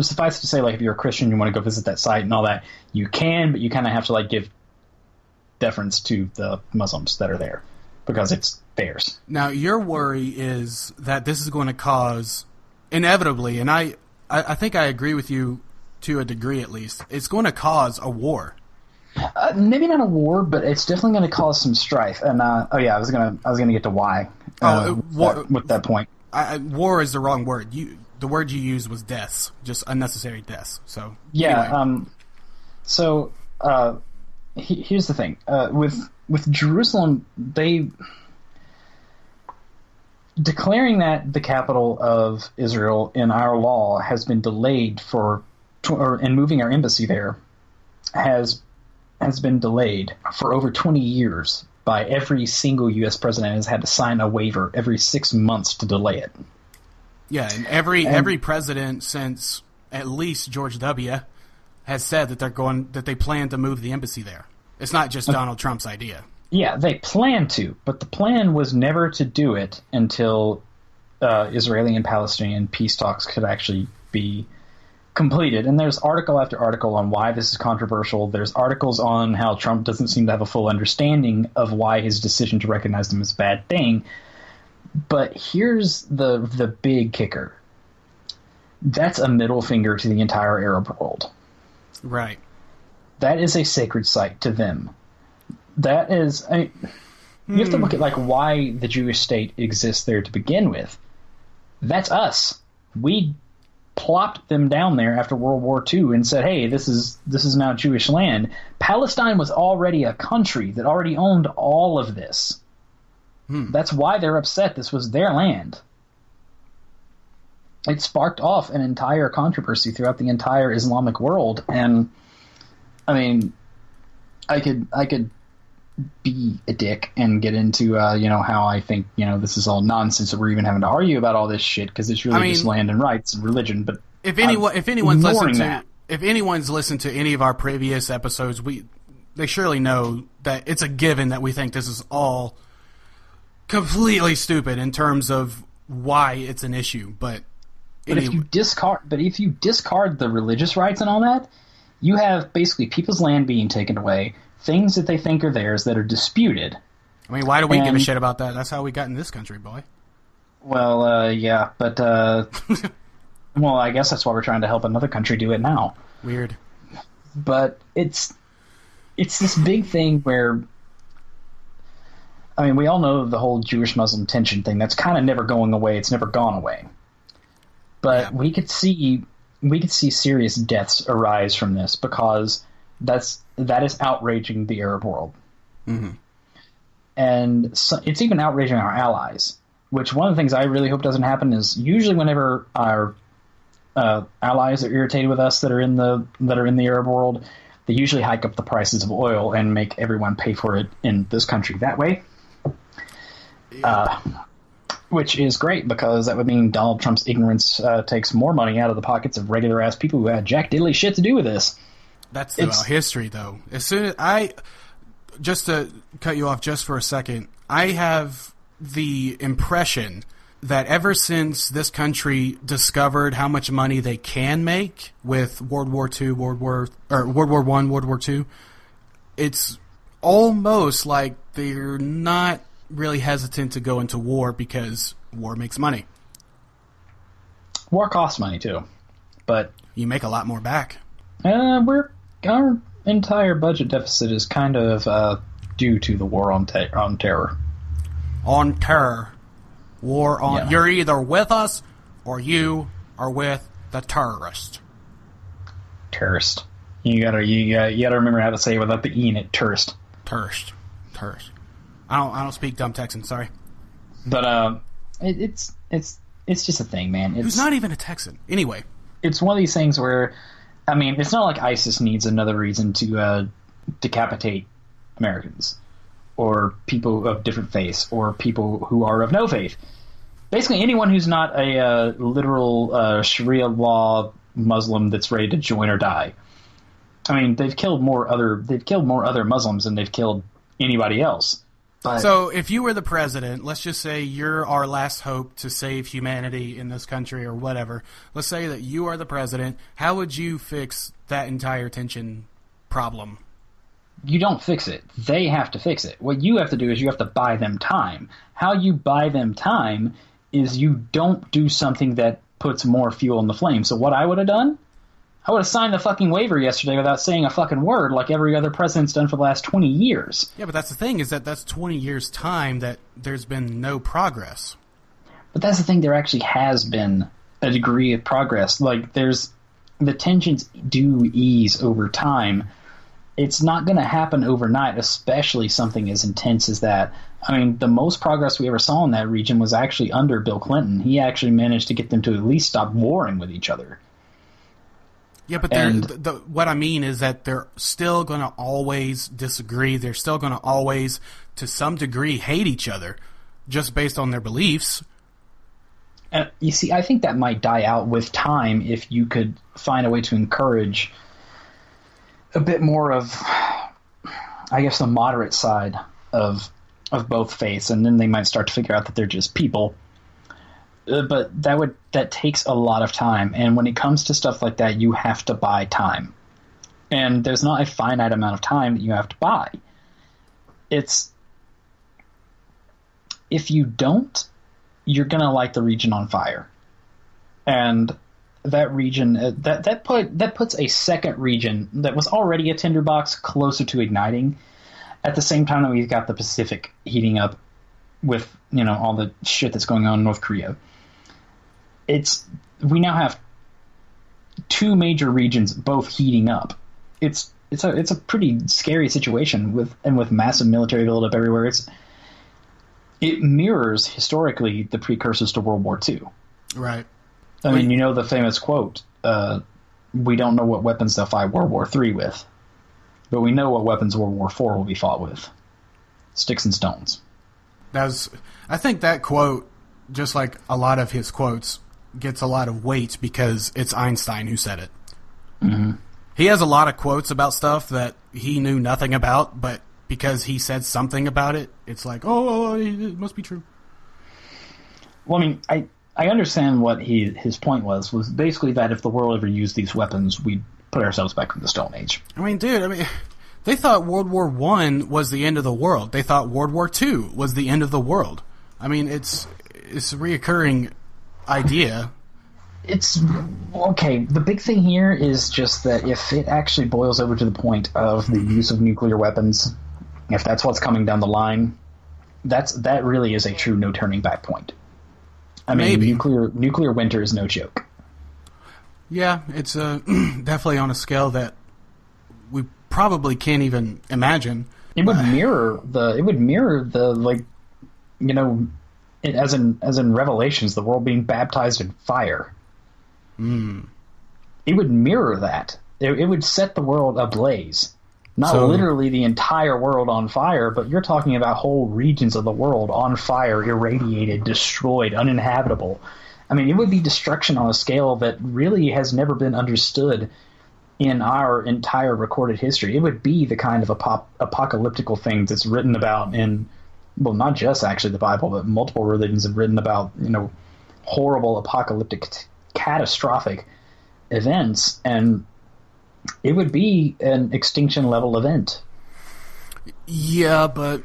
suffice to say, like if you're a Christian, you want to go visit that site and all that, you can, but you kind of have to like give deference to the Muslims that are there because it's theirs. Now, your worry is that this is going to cause, inevitably, and I think I agree with you to a degree at least, it's going to cause a war. Maybe not a war, but it's definitely going to cause some strife. And I was gonna get to why. War, with that point, war is the wrong word. The word you used was deaths, just unnecessary deaths. So yeah. Anyway. Here's the thing. With Jerusalem, they declaring that the capital of Israel in our law has been delayed and moving our embassy there has been delayed for over 20 years by every single U.S. president has had to sign a waiver every 6 months to delay it. Yeah, and every president since at least George W. has said that they plan to move the embassy there. It's not just Donald Trump's idea. Yeah, they plan to, but the plan was never to do it until Israeli and Palestinian peace talks could actually be completed. And there's article after article on why this is controversial. There's articles on how Trump doesn't seem to have a full understanding of why his decision to recognize them is a bad thing. But here's the big kicker. That's a middle finger to the entire Arab world. Right. That is a sacred site to them. That is... you have to look at like why the Jewish state exists there to begin with. That's us. We plopped them down there after World War II and said, hey, this is now Jewish land. Palestine was already a country that already owned all of this. That's why they're upset. This was their land. It sparked off an entire controversy throughout the entire Islamic world. And, I mean, I could be a dick and get into, how I think, this is all nonsense that we're even having to argue about all this shit because it's really just land and rights and religion. But if anyone's listened to any of our previous episodes, they surely know that it's a given that we think this is all completely stupid in terms of why it's an issue. But if you discard the religious rights and all that, you have basically people's land being taken away, things that they think are theirs that are disputed. I mean, why do we give a shit about that? That's how we got in this country, boy. Well, yeah, but well, I guess that's why we're trying to help another country do it now. Weird. But it's this big thing where, I mean, we all know the whole Jewish-Muslim tension thing. That's kind of never going away. It's never gone away. But we could see serious deaths arise from this because that is outraging the Arab world. Mm-hmm. And so it's even outraging our allies, which one of the things I really hope doesn't happen is usually whenever our allies are irritated with us that are in the Arab world, they usually hike up the prices of oil and make everyone pay for it in this country that way. Which is great because that would mean Donald Trump's ignorance takes more money out of the pockets of regular ass people who had jack diddly shit to do with this. That's throughout history, though. As soon as just to cut you off just for a second, I have the impression that ever since this country discovered how much money they can make with World War II, World War I, World War II, it's almost like they're not really hesitant to go into war because war makes money. War costs money too, but you make a lot more back. Our entire budget deficit is kind of due to the war on terror. On terror. War on... Yeah. You're either with us or you are with the terrorist. Terrorist. You gotta remember how to say it without the E in it. Turst. Turst. I don't speak dumb Texan. Sorry. But it's just a thing, man. Who's not even a Texan. Anyway. It's one of these things where, I mean, it's not like ISIS needs another reason to decapitate Americans or people of different faiths or people who are of no faith. Basically, anyone who's not a literal Sharia law Muslim that's ready to join or die. I mean, they've killed more other Muslims than they've killed anybody else. But, so, if you were the president, let's just say you're our last hope to save humanity in this country or whatever. Let's say that you are the president. How would you fix that entire tension problem? You don't fix it. They have to fix it. What you have to do is you have to buy them time. How you buy them time is you don't do something that puts more fuel in the flame. So what I would have done? I would have signed the fucking waiver yesterday without saying a fucking word like every other president's done for the last 20 years. Yeah, but that's the thing, is that's 20 years' time that there's been no progress. But that's the thing, there actually has been a degree of progress. Like, the tensions do ease over time. It's not going to happen overnight, especially something as intense as that. I mean, the most progress we ever saw in that region was actually under Bill Clinton. He actually managed to get them to at least stop warring with each other. Yeah, but what I mean is that they're still going to always disagree. They're still going to always, to some degree, hate each other, just based on their beliefs. You see, I think that might die out with time if you could find a way to encourage a bit more of, I guess, the moderate side of both faiths, and then they might start to figure out that they're just people. But that takes a lot of time, and when it comes to stuff like that, you have to buy time, and there's not a finite amount of time that you have to buy. If you don't, you're gonna light the region on fire, and that region that puts a second region that was already a tinderbox closer to igniting. At the same time that we've got the Pacific heating up with all the shit that's going on in North Korea. We now have two major regions both heating up. It's a pretty scary situation with massive military buildup everywhere. It mirrors historically the precursors to World War II. Right. I mean, the famous quote, we don't know what weapons they'll fight World War III with, but we know what weapons World War IV will be fought with. Sticks and stones. I think that quote, just like a lot of his quotes, gets a lot of weight because it's Einstein who said it. Mm-hmm. He has a lot of quotes about stuff that he knew nothing about, but because he said something about it, it's like, oh, it must be true. Well, I mean, I understand what his point was basically that if the world ever used these weapons, we'd put ourselves back in the Stone Age. I mean, dude, they thought World War I was the end of the world. They thought World War II was the end of the world. I mean, it's a reoccurring idea. It's okay. The big thing here is just that if it actually boils over to the point of the use of nuclear weapons, if that's what's coming down the line, that really is a true no turning back point. I mean, Maybe. nuclear winter is no joke. Yeah, it's definitely on a scale that we probably can't even imagine. It would mirror the like, as in Revelations, the world being baptized in fire. It would mirror that. It would set the world ablaze. Not literally the entire world on fire, but you're talking about whole regions of the world on fire, irradiated, destroyed, uninhabitable. I mean, it would be destruction on a scale that really has never been understood in our entire recorded history. It would be the kind of apocalyptical thing that's written about in, well, not just actually the Bible, but multiple religions have written about, horrible apocalyptic, catastrophic events, and it would be an extinction level event. Yeah, but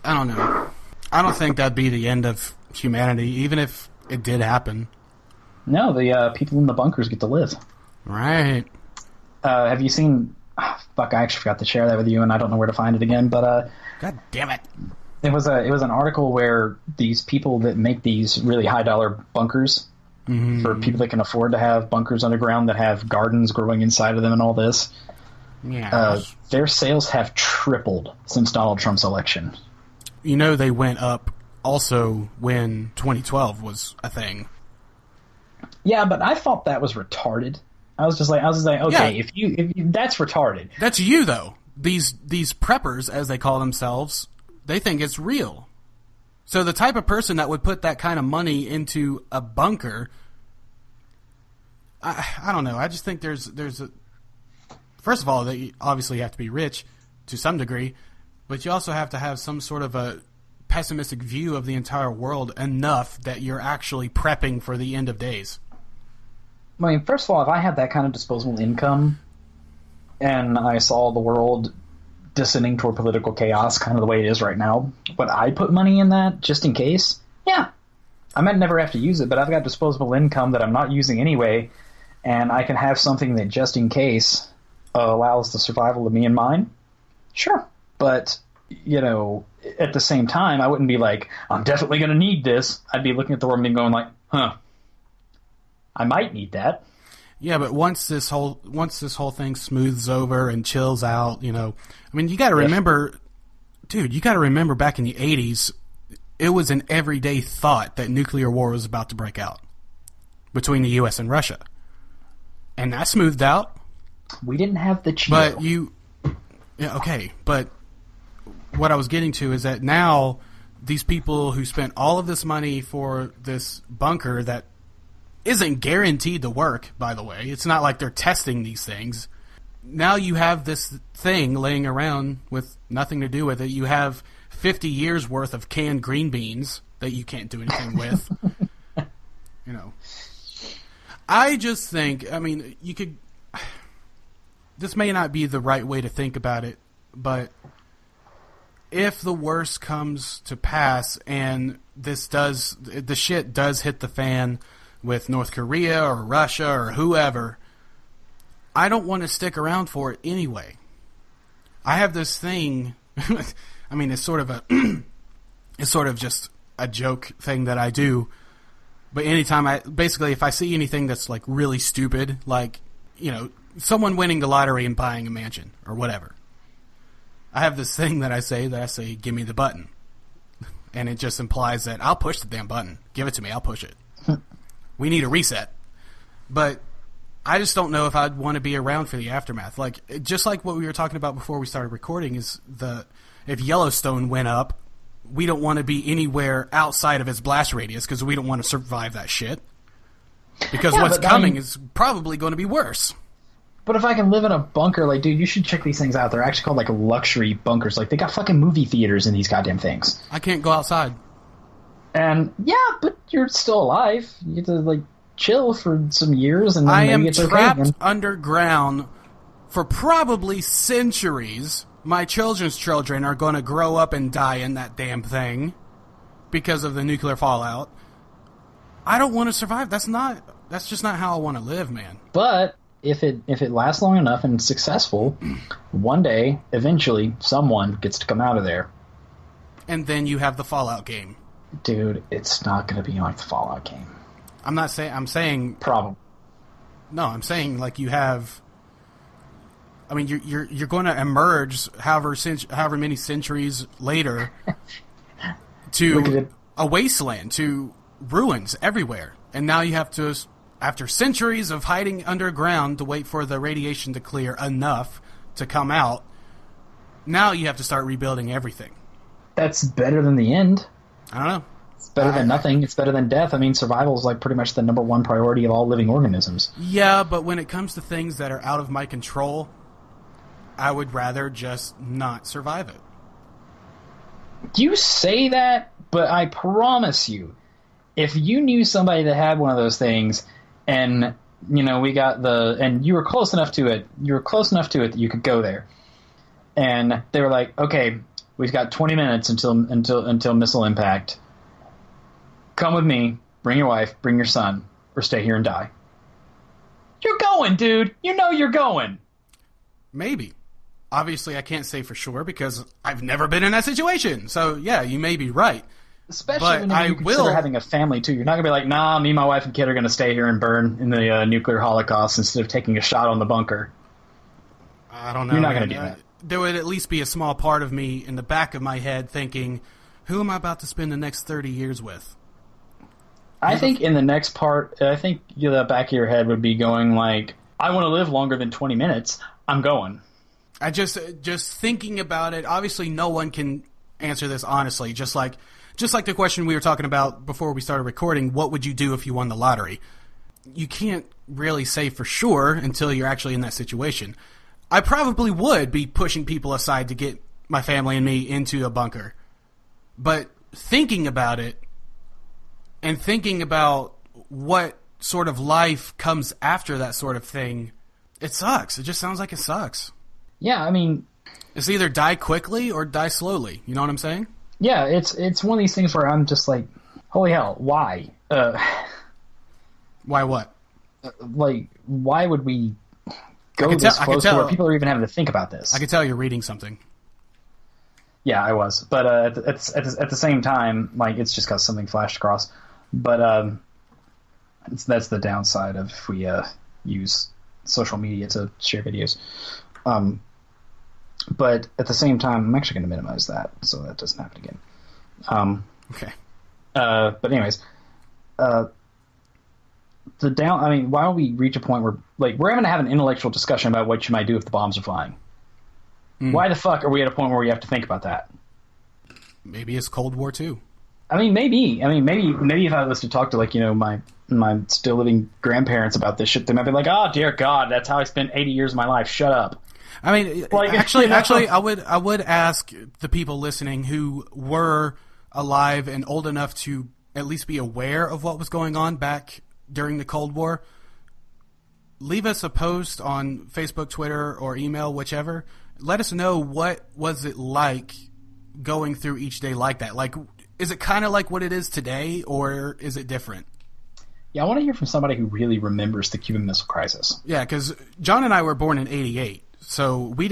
I don't know. I don't think that'd be the end of humanity, even if it did happen. No, the people in the bunkers get to live. Right. Have you seen... fuck, I actually forgot to share that with you, and I don't know where to find it again, but... God damn it. It was an article where these people that make these really high-dollar bunkers for people that can afford to have bunkers underground that have gardens growing inside of them and all this, Yeah. Their sales have tripled since Donald Trump's election. You know they went up also when 2012 was a thing. Yeah, but I thought that was retarded. I was just like, okay, Yeah. if you that's retarded. That's you though. These preppers, as they call themselves, they think it's real. So the type of person that would put that kind of money into a bunker, I don't know. I just think there's a, first of all, that obviously you have to be rich to some degree, but you also have to have some sort of a pessimistic view of the entire world enough that you're actually prepping for the end of days. I mean, first of all, if I had that kind of disposable income and I saw the world descending toward political chaos, kind of the way it is right now, would I put money in that just in case? Yeah. I might never have to use it, but I've got disposable income that I'm not using anyway, and I can have something that just in case allows the survival of me and mine. Sure. But, you know, at the same time, I wouldn't be like, I'm definitely going to need this. I'd be looking at the world and going like, I might need that. Yeah, but once this whole thing smooths over and chills out, you know, I mean, you got to remember, dude, you got to remember back in the 80s, it was an everyday thought that nuclear war was about to break out between the U.S. and Russia, and that smoothed out. We didn't have the Cheeto. But okay, but what I was getting to is that now these people who spent all of this money for this bunker that isn't guaranteed to work, by the way. It's not like they're testing these things. Now you have this thing laying around with nothing to do with it. You have 50 years worth of canned green beans that you can't do anything with. You know. I just think, I mean, you could... This may not be the right way to think about it, but if the worst comes to pass and the shit does hit the fan with North Korea or Russia or whoever, I don't want to stick around for it anyway. I have this thing, I mean, it's sort of just a joke thing that I do, but anytime if I see anything that's like really stupid, like, you know, someone winning the lottery and buying a mansion or whatever, I have this thing that I say, give me the button. And it just implies that I'll push the damn button. Give it to me, I'll push it. We need a reset. But I just don't know if I'd want to be around for the aftermath. Like, just like what we were talking about before we started recording is if Yellowstone went up, we don't want to be anywhere outside of its blast radius because we don't want to survive that shit. Because what's coming is probably going to be worse. But if I can live in a bunker, like, dude, you should check these things out. They're actually called, like, luxury bunkers. Like, they got fucking movie theaters in these goddamn things. I can't go outside. And, yeah, but you're still alive. You get to, like, chill for some years, and then I maybe am it's okay trapped again. underground for probably centuries. My children's children are going to grow up and die in that damn thing because of the nuclear fallout. I don't want to survive. That's just not how I want to live, man. But if it lasts long enough and successful, one day, eventually, someone gets to come out of there. And then you have the Fallout game. Dude, it's not going to be like the Fallout game. I'm saying Problem. No, I'm saying like you have. I mean, you're going to emerge however many centuries later to a wasteland, to ruins everywhere, and now you have to, after centuries of hiding underground to wait for the radiation to clear enough to come out. Now you have to start rebuilding everything. That's better than the end. I don't know. It's better than nothing. It's better than death. I mean, survival is like pretty much the number one priority of all living organisms. Yeah, but when it comes to things that are out of my control, I would rather just not survive it. You say that, but I promise you, if you knew somebody that had one of those things, and you know and you were close enough to it, that you could go there, and they were like, okay, we've got 20 minutes until missile impact. Come with me, bring your wife, bring your son, or stay here and die. You're going, dude. You know you're going. Maybe. Obviously, I can't say for sure because I've never been in that situation. So, yeah, you may be right. Especially when you consider having a family, too. You're not going to be like, nah, me, my wife, and kid are going to stay here and burn in the nuclear holocaust instead of taking a shot on the bunker. I don't know. You're not going to do that. There would at least be a small part of me in the back of my head thinking, who am I about to spend the next 30 years with? I think in the next part, I think the back of your head would be going like, I want to live longer than 20 minutes. I'm going. I just thinking about it, obviously no one can answer this honestly, just like the question we were talking about before we started recording, what would you do if you won the lottery? You can't really say for sure until you're actually in that situation. I probably would be pushing people aside to get my family and me into a bunker. But thinking about it and thinking about what sort of life comes after that sort of thing, it sucks. It just sounds like it sucks. Yeah, I mean... It's either die quickly or die slowly. You know what I'm saying? Yeah, it's one of these things where I'm just like, holy hell, why? Why what? Why would we go this close to where people are even having to think about this? I could tell you're reading something. Yeah, I was. But at the same time, like, it's just got something flashed across. But that's the downside of if we use social media to share videos. But at the same time, I'm actually going to minimize that so that doesn't happen again. Okay. But anyways, why don't we reach a point where, like, we're having to have an intellectual discussion about what you might do if the bombs are flying. Why the fuck are we at a point where we have to think about that? Maybe it's Cold War II. Maybe if I was to talk to, like, my still living grandparents about this shit, they might be like, oh dear God, that's how I spent 80 years of my life. Shut up. I mean, like, actually, I would ask the people listening who were alive and old enough to at least be aware of what was going on back during the Cold War. Leave us a post on Facebook, Twitter, or email, whichever. Let us know what was it like going through each day like that. Like, is it kind of like what it is today, or is it different? Yeah, I want to hear from somebody who really remembers the Cuban Missile Crisis. Yeah, because John and I were born in '88. So we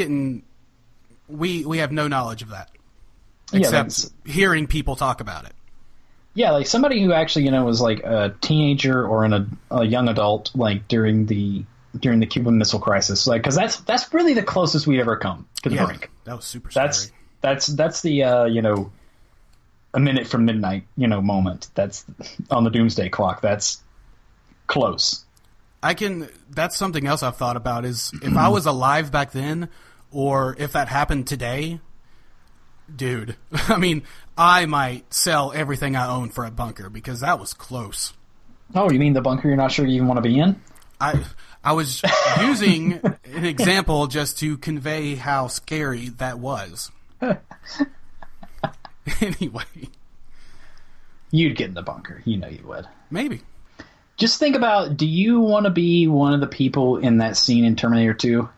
have no knowledge of that, except hearing people talk about it. Yeah, like somebody who actually, was like a teenager or a young adult, like during the Cuban Missile Crisis, like, because that's really the closest we've ever come to the brink. That was super scary. That's the a minute from midnight moment. That's on the doomsday clock. That's close. That's something else I've thought about is if I was alive back then or if that happened today, Dude, I mean, I might sell everything I own for a bunker because that was close. Oh, you mean the bunker you're not sure you even want to be in? I was using an example just to convey how scary that was. Anyway. You'd get in the bunker. You know you would. Maybe. Just think about, do you want to be one of the people in that scene in Terminator 2?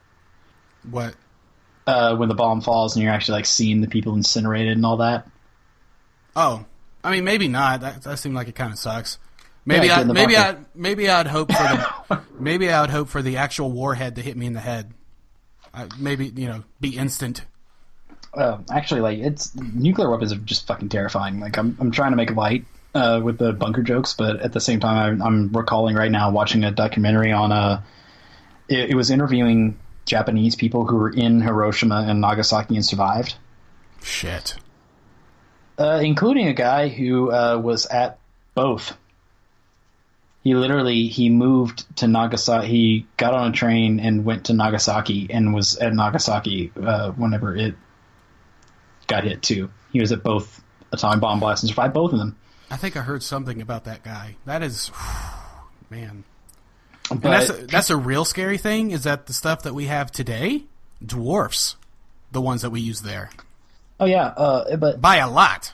What? When the bomb falls and you're actually like seeing the people incinerated and all that? Oh. I mean, maybe not. That seemed like it kind of sucks. Maybe I'd hope for the actual warhead to hit me in the head. Maybe, be instant. Actually, like, it's nuclear weapons are just fucking terrifying. Like, I'm trying to make light with the bunker jokes, but at the same time, I'm recalling right now watching a documentary on it was interviewing Japanese people who were in Hiroshima and Nagasaki and survived. Shit. Including a guy who was at both. He moved to Nagasaki. He got on a train and went to Nagasaki and was at Nagasaki whenever it got hit too. He was at both atomic bomb blasts and survived both of them. I think I heard something about that guy. That is, man. But and that's a real scary thing, is that the stuff that we have today dwarfs the ones that we use there. Oh, yeah. But by a lot.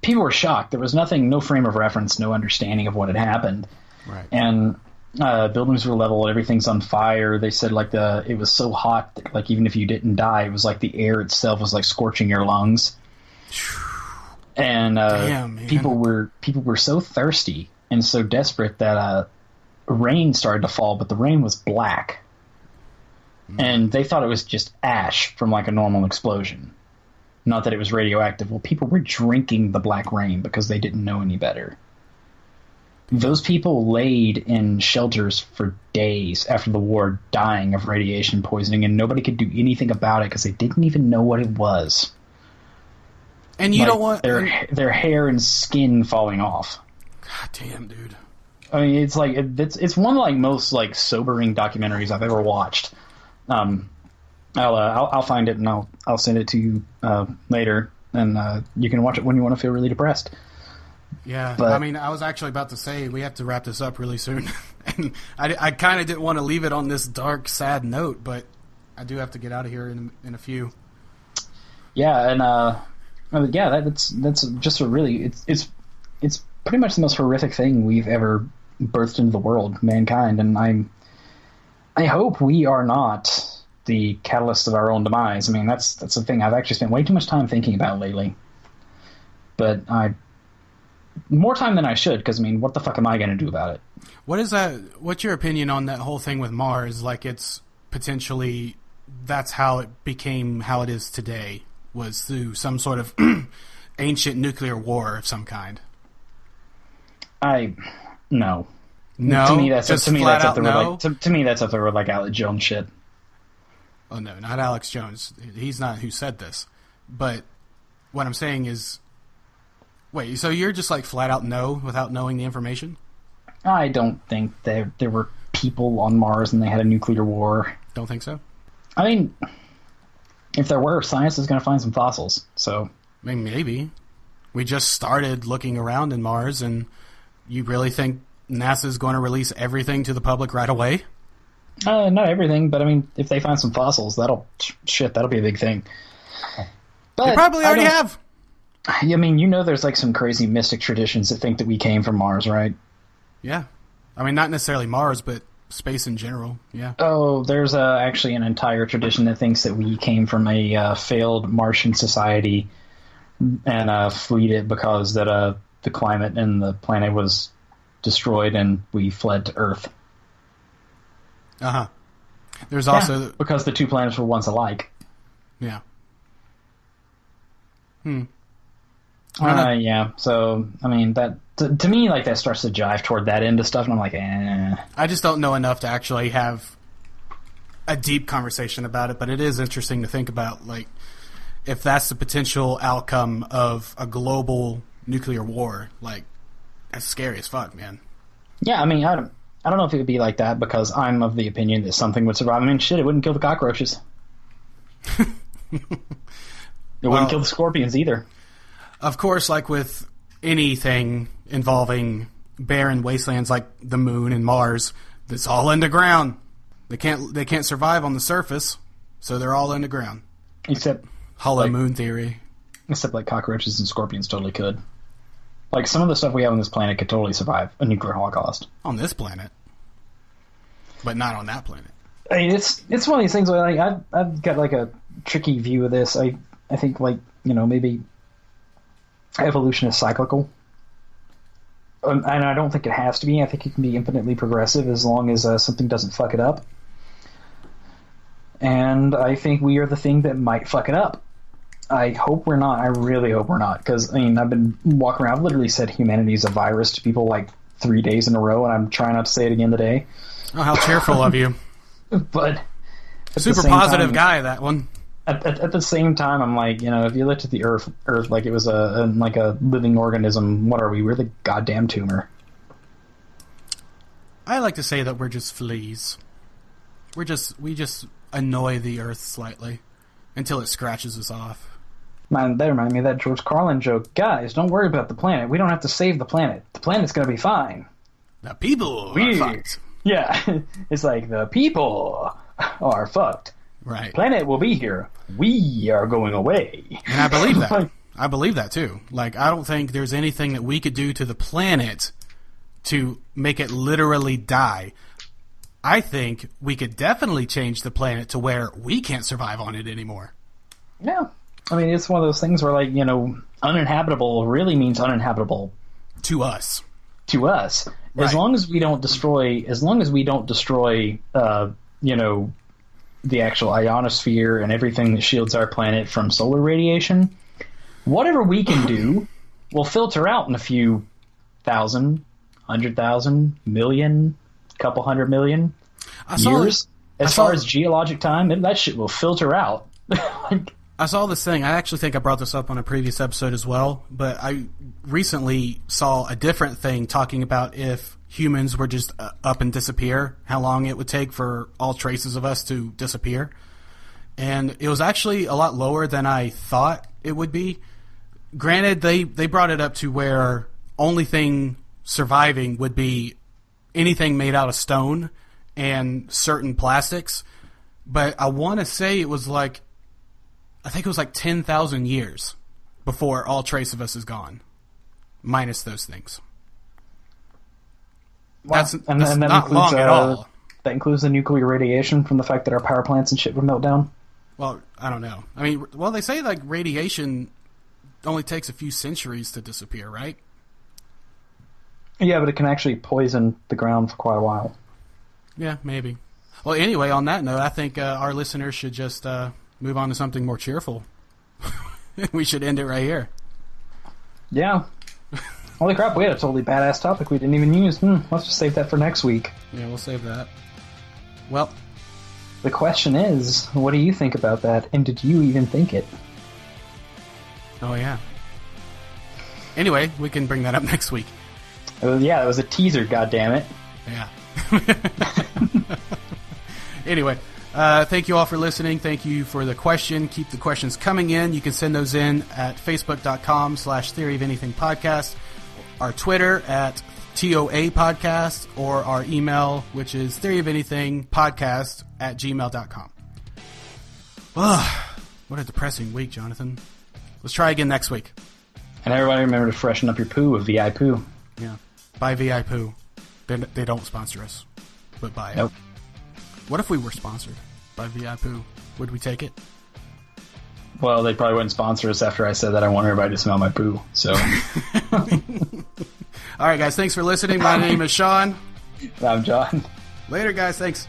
People were shocked. There was no frame of reference, no understanding of what had happened. Right. And buildings were leveled, everything's on fire. They said like it was so hot that, like, even if you didn't die, it was like the air itself was like scorching your lungs. And damn, man. people were so thirsty and so desperate that rain started to fall, but the rain was black. And they thought it was just ash from like a normal explosion. Not that it was radioactive. Well, people were drinking the black rain because they didn't know any better. Those people laid in shelters for days after the war, dying of radiation poisoning, and nobody could do anything about it because they didn't even know what it was. And you don't want their hair and skin falling off. God damn, dude. I mean, it's like it's one of the like most like sobering documentaries I've ever watched. I'll find it and I'll send it to you later, and you can watch it when you want to feel really depressed. Yeah, but, I mean, I was actually about to say we have to wrap this up really soon, and I kind of didn't want to leave it on this dark, sad note, but I do have to get out of here in a few. Yeah, and that's just a really it's pretty much the most horrific thing we've ever birthed into the world, mankind, and I hope we are not the catalyst of our own demise. I mean, that's the thing I've actually spent way too much time thinking about lately, but more time than I should, because, I mean, what the fuck am I going to do about it? What's your opinion on that whole thing with Mars? Like, it's potentially, that's how it became how it is today, was through some sort of ancient nuclear war of some kind. No. No? To me, that's up no? To me, that's up there with, like, Alex Jones shit. Oh, no, not Alex Jones. He's not who said this. But what I'm saying is, wait, so you're just like flat out no without knowing the information? I don't think there were people on Mars and they had a nuclear war. Don't think so? I mean, if there were, science is going to find some fossils, so... I mean, maybe. We just started looking around in Mars, and you really think NASA's going to release everything to the public right away? Not everything, but I mean, if they find some fossils, that'll be a big thing. But they probably already have. I mean, there's like some crazy mystic traditions that think that we came from Mars, right? Yeah. I mean, not necessarily Mars, but space in general, yeah. Oh, there's actually an entire tradition that thinks that we came from a failed Martian society and fled it because that the climate and the planet was destroyed and we fled to Earth. Uh-huh. There's also... because the two planets were once alike. Yeah. Yeah, so, I mean, that to me, like, that starts to jive toward that end of stuff, and I'm like, I just don't know enough to actually have a deep conversation about it, but it is interesting to think about, like, if that's the potential outcome of a global nuclear war, like, that's scary as fuck, man. Yeah, I mean, I don't know if it would be like that, because I'm of the opinion that something would survive. I mean, shit, it wouldn't kill the cockroaches. It wouldn't kill the scorpions either. Of course, like with anything involving barren wastelands like the moon and Mars, it's all underground. They can't survive on the surface, so they're all underground. Except hollow moon theory. Except like cockroaches and scorpions totally could. Like some of the stuff we have on this planet could totally survive a nuclear holocaust. On this planet, but not on that planet. I mean, it's one of these things where like I've got like a tricky view of this. I think like maybe evolution is cyclical, and I don't think it has to be. I think it can be infinitely progressive as long as something doesn't fuck it up. And I think we are the thing that might fuck it up. I hope we're not. I really hope we're not, because I mean I've been walking around. I've literally said humanity is a virus to people like 3 days in a row, and I'm trying not to say it again today. Oh, how cheerful of you! But super positive guy, that one. At the same time, I'm like, if you looked at the Earth like it was a living organism, what are we? We're the goddamn tumor. I like to say that we're just fleas. We just annoy the Earth slightly until it scratches us off. Man, that reminded me of that George Carlin joke. Guys, don't worry about the planet. We don't have to save the planet. The planet's going to be fine. The people are fucked. Yeah, it's like the people are fucked. Right. Planet will be here. We are going away. And I believe that. I believe that too. Like, I don't think there's anything that we could do to the planet to make it literally die. I think we could definitely change the planet to where we can't survive on it anymore. Yeah. I mean, it's one of those things where, like, uninhabitable really means uninhabitable. To us. To us. Right. As long as we don't destroy, the actual ionosphere and everything that shields our planet from solar radiation, whatever we can do will filter out in a few thousand, 100,000, million, couple 100 million years. As far as geologic time, that shit will filter out. I saw this thing. I actually think I brought this up on a previous episode as well, but I recently saw a different thing talking about if humans were just up and disappear, how long it would take for all traces of us to disappear. And it was actually a lot lower than I thought it would be. Granted, they brought it up to where only thing surviving would be anything made out of stone and certain plastics. But I want to say it was like, I think it was like 10,000 years before all trace of us is gone, minus those things. Wow. That's not long at all. That includes the nuclear radiation from the fact that our power plants and shit would melt down? Well, I don't know. I mean, well, they say like radiation only takes a few centuries to disappear, right? Yeah, but it can actually poison the ground for quite a while. Yeah, maybe. Well, anyway, on that note, I think our listeners should just move on to something more cheerful. We should end it right here. Yeah. Holy crap, we had a totally badass topic we didn't even use. Let's just save that for next week. Yeah, we'll save that. Well, the question is, what do you think about that? And did you even think it? Oh, yeah. Anyway, we can bring that up next week. It was a teaser, goddammit. Yeah. Anyway, thank you all for listening. Thank you for the question. Keep the questions coming in. You can send those in at facebook.com/theoryofanythingpodcast, our Twitter at ToA podcast, or our email, which is theoryofanythingpodcast@gmail.com. What a depressing week, Jonathan. Let's try again next week. And everybody remember to freshen up your poo with VI Poo. Yeah. Buy VI Poo. They don't sponsor us, but buy it. Nope. What if we were sponsored by VI Poo? Would we take it? Well, they probably wouldn't sponsor us after I said that I want everybody to smell my poo. So. All right, guys. Thanks for listening. My name is Sean. I'm John. Later, guys. Thanks.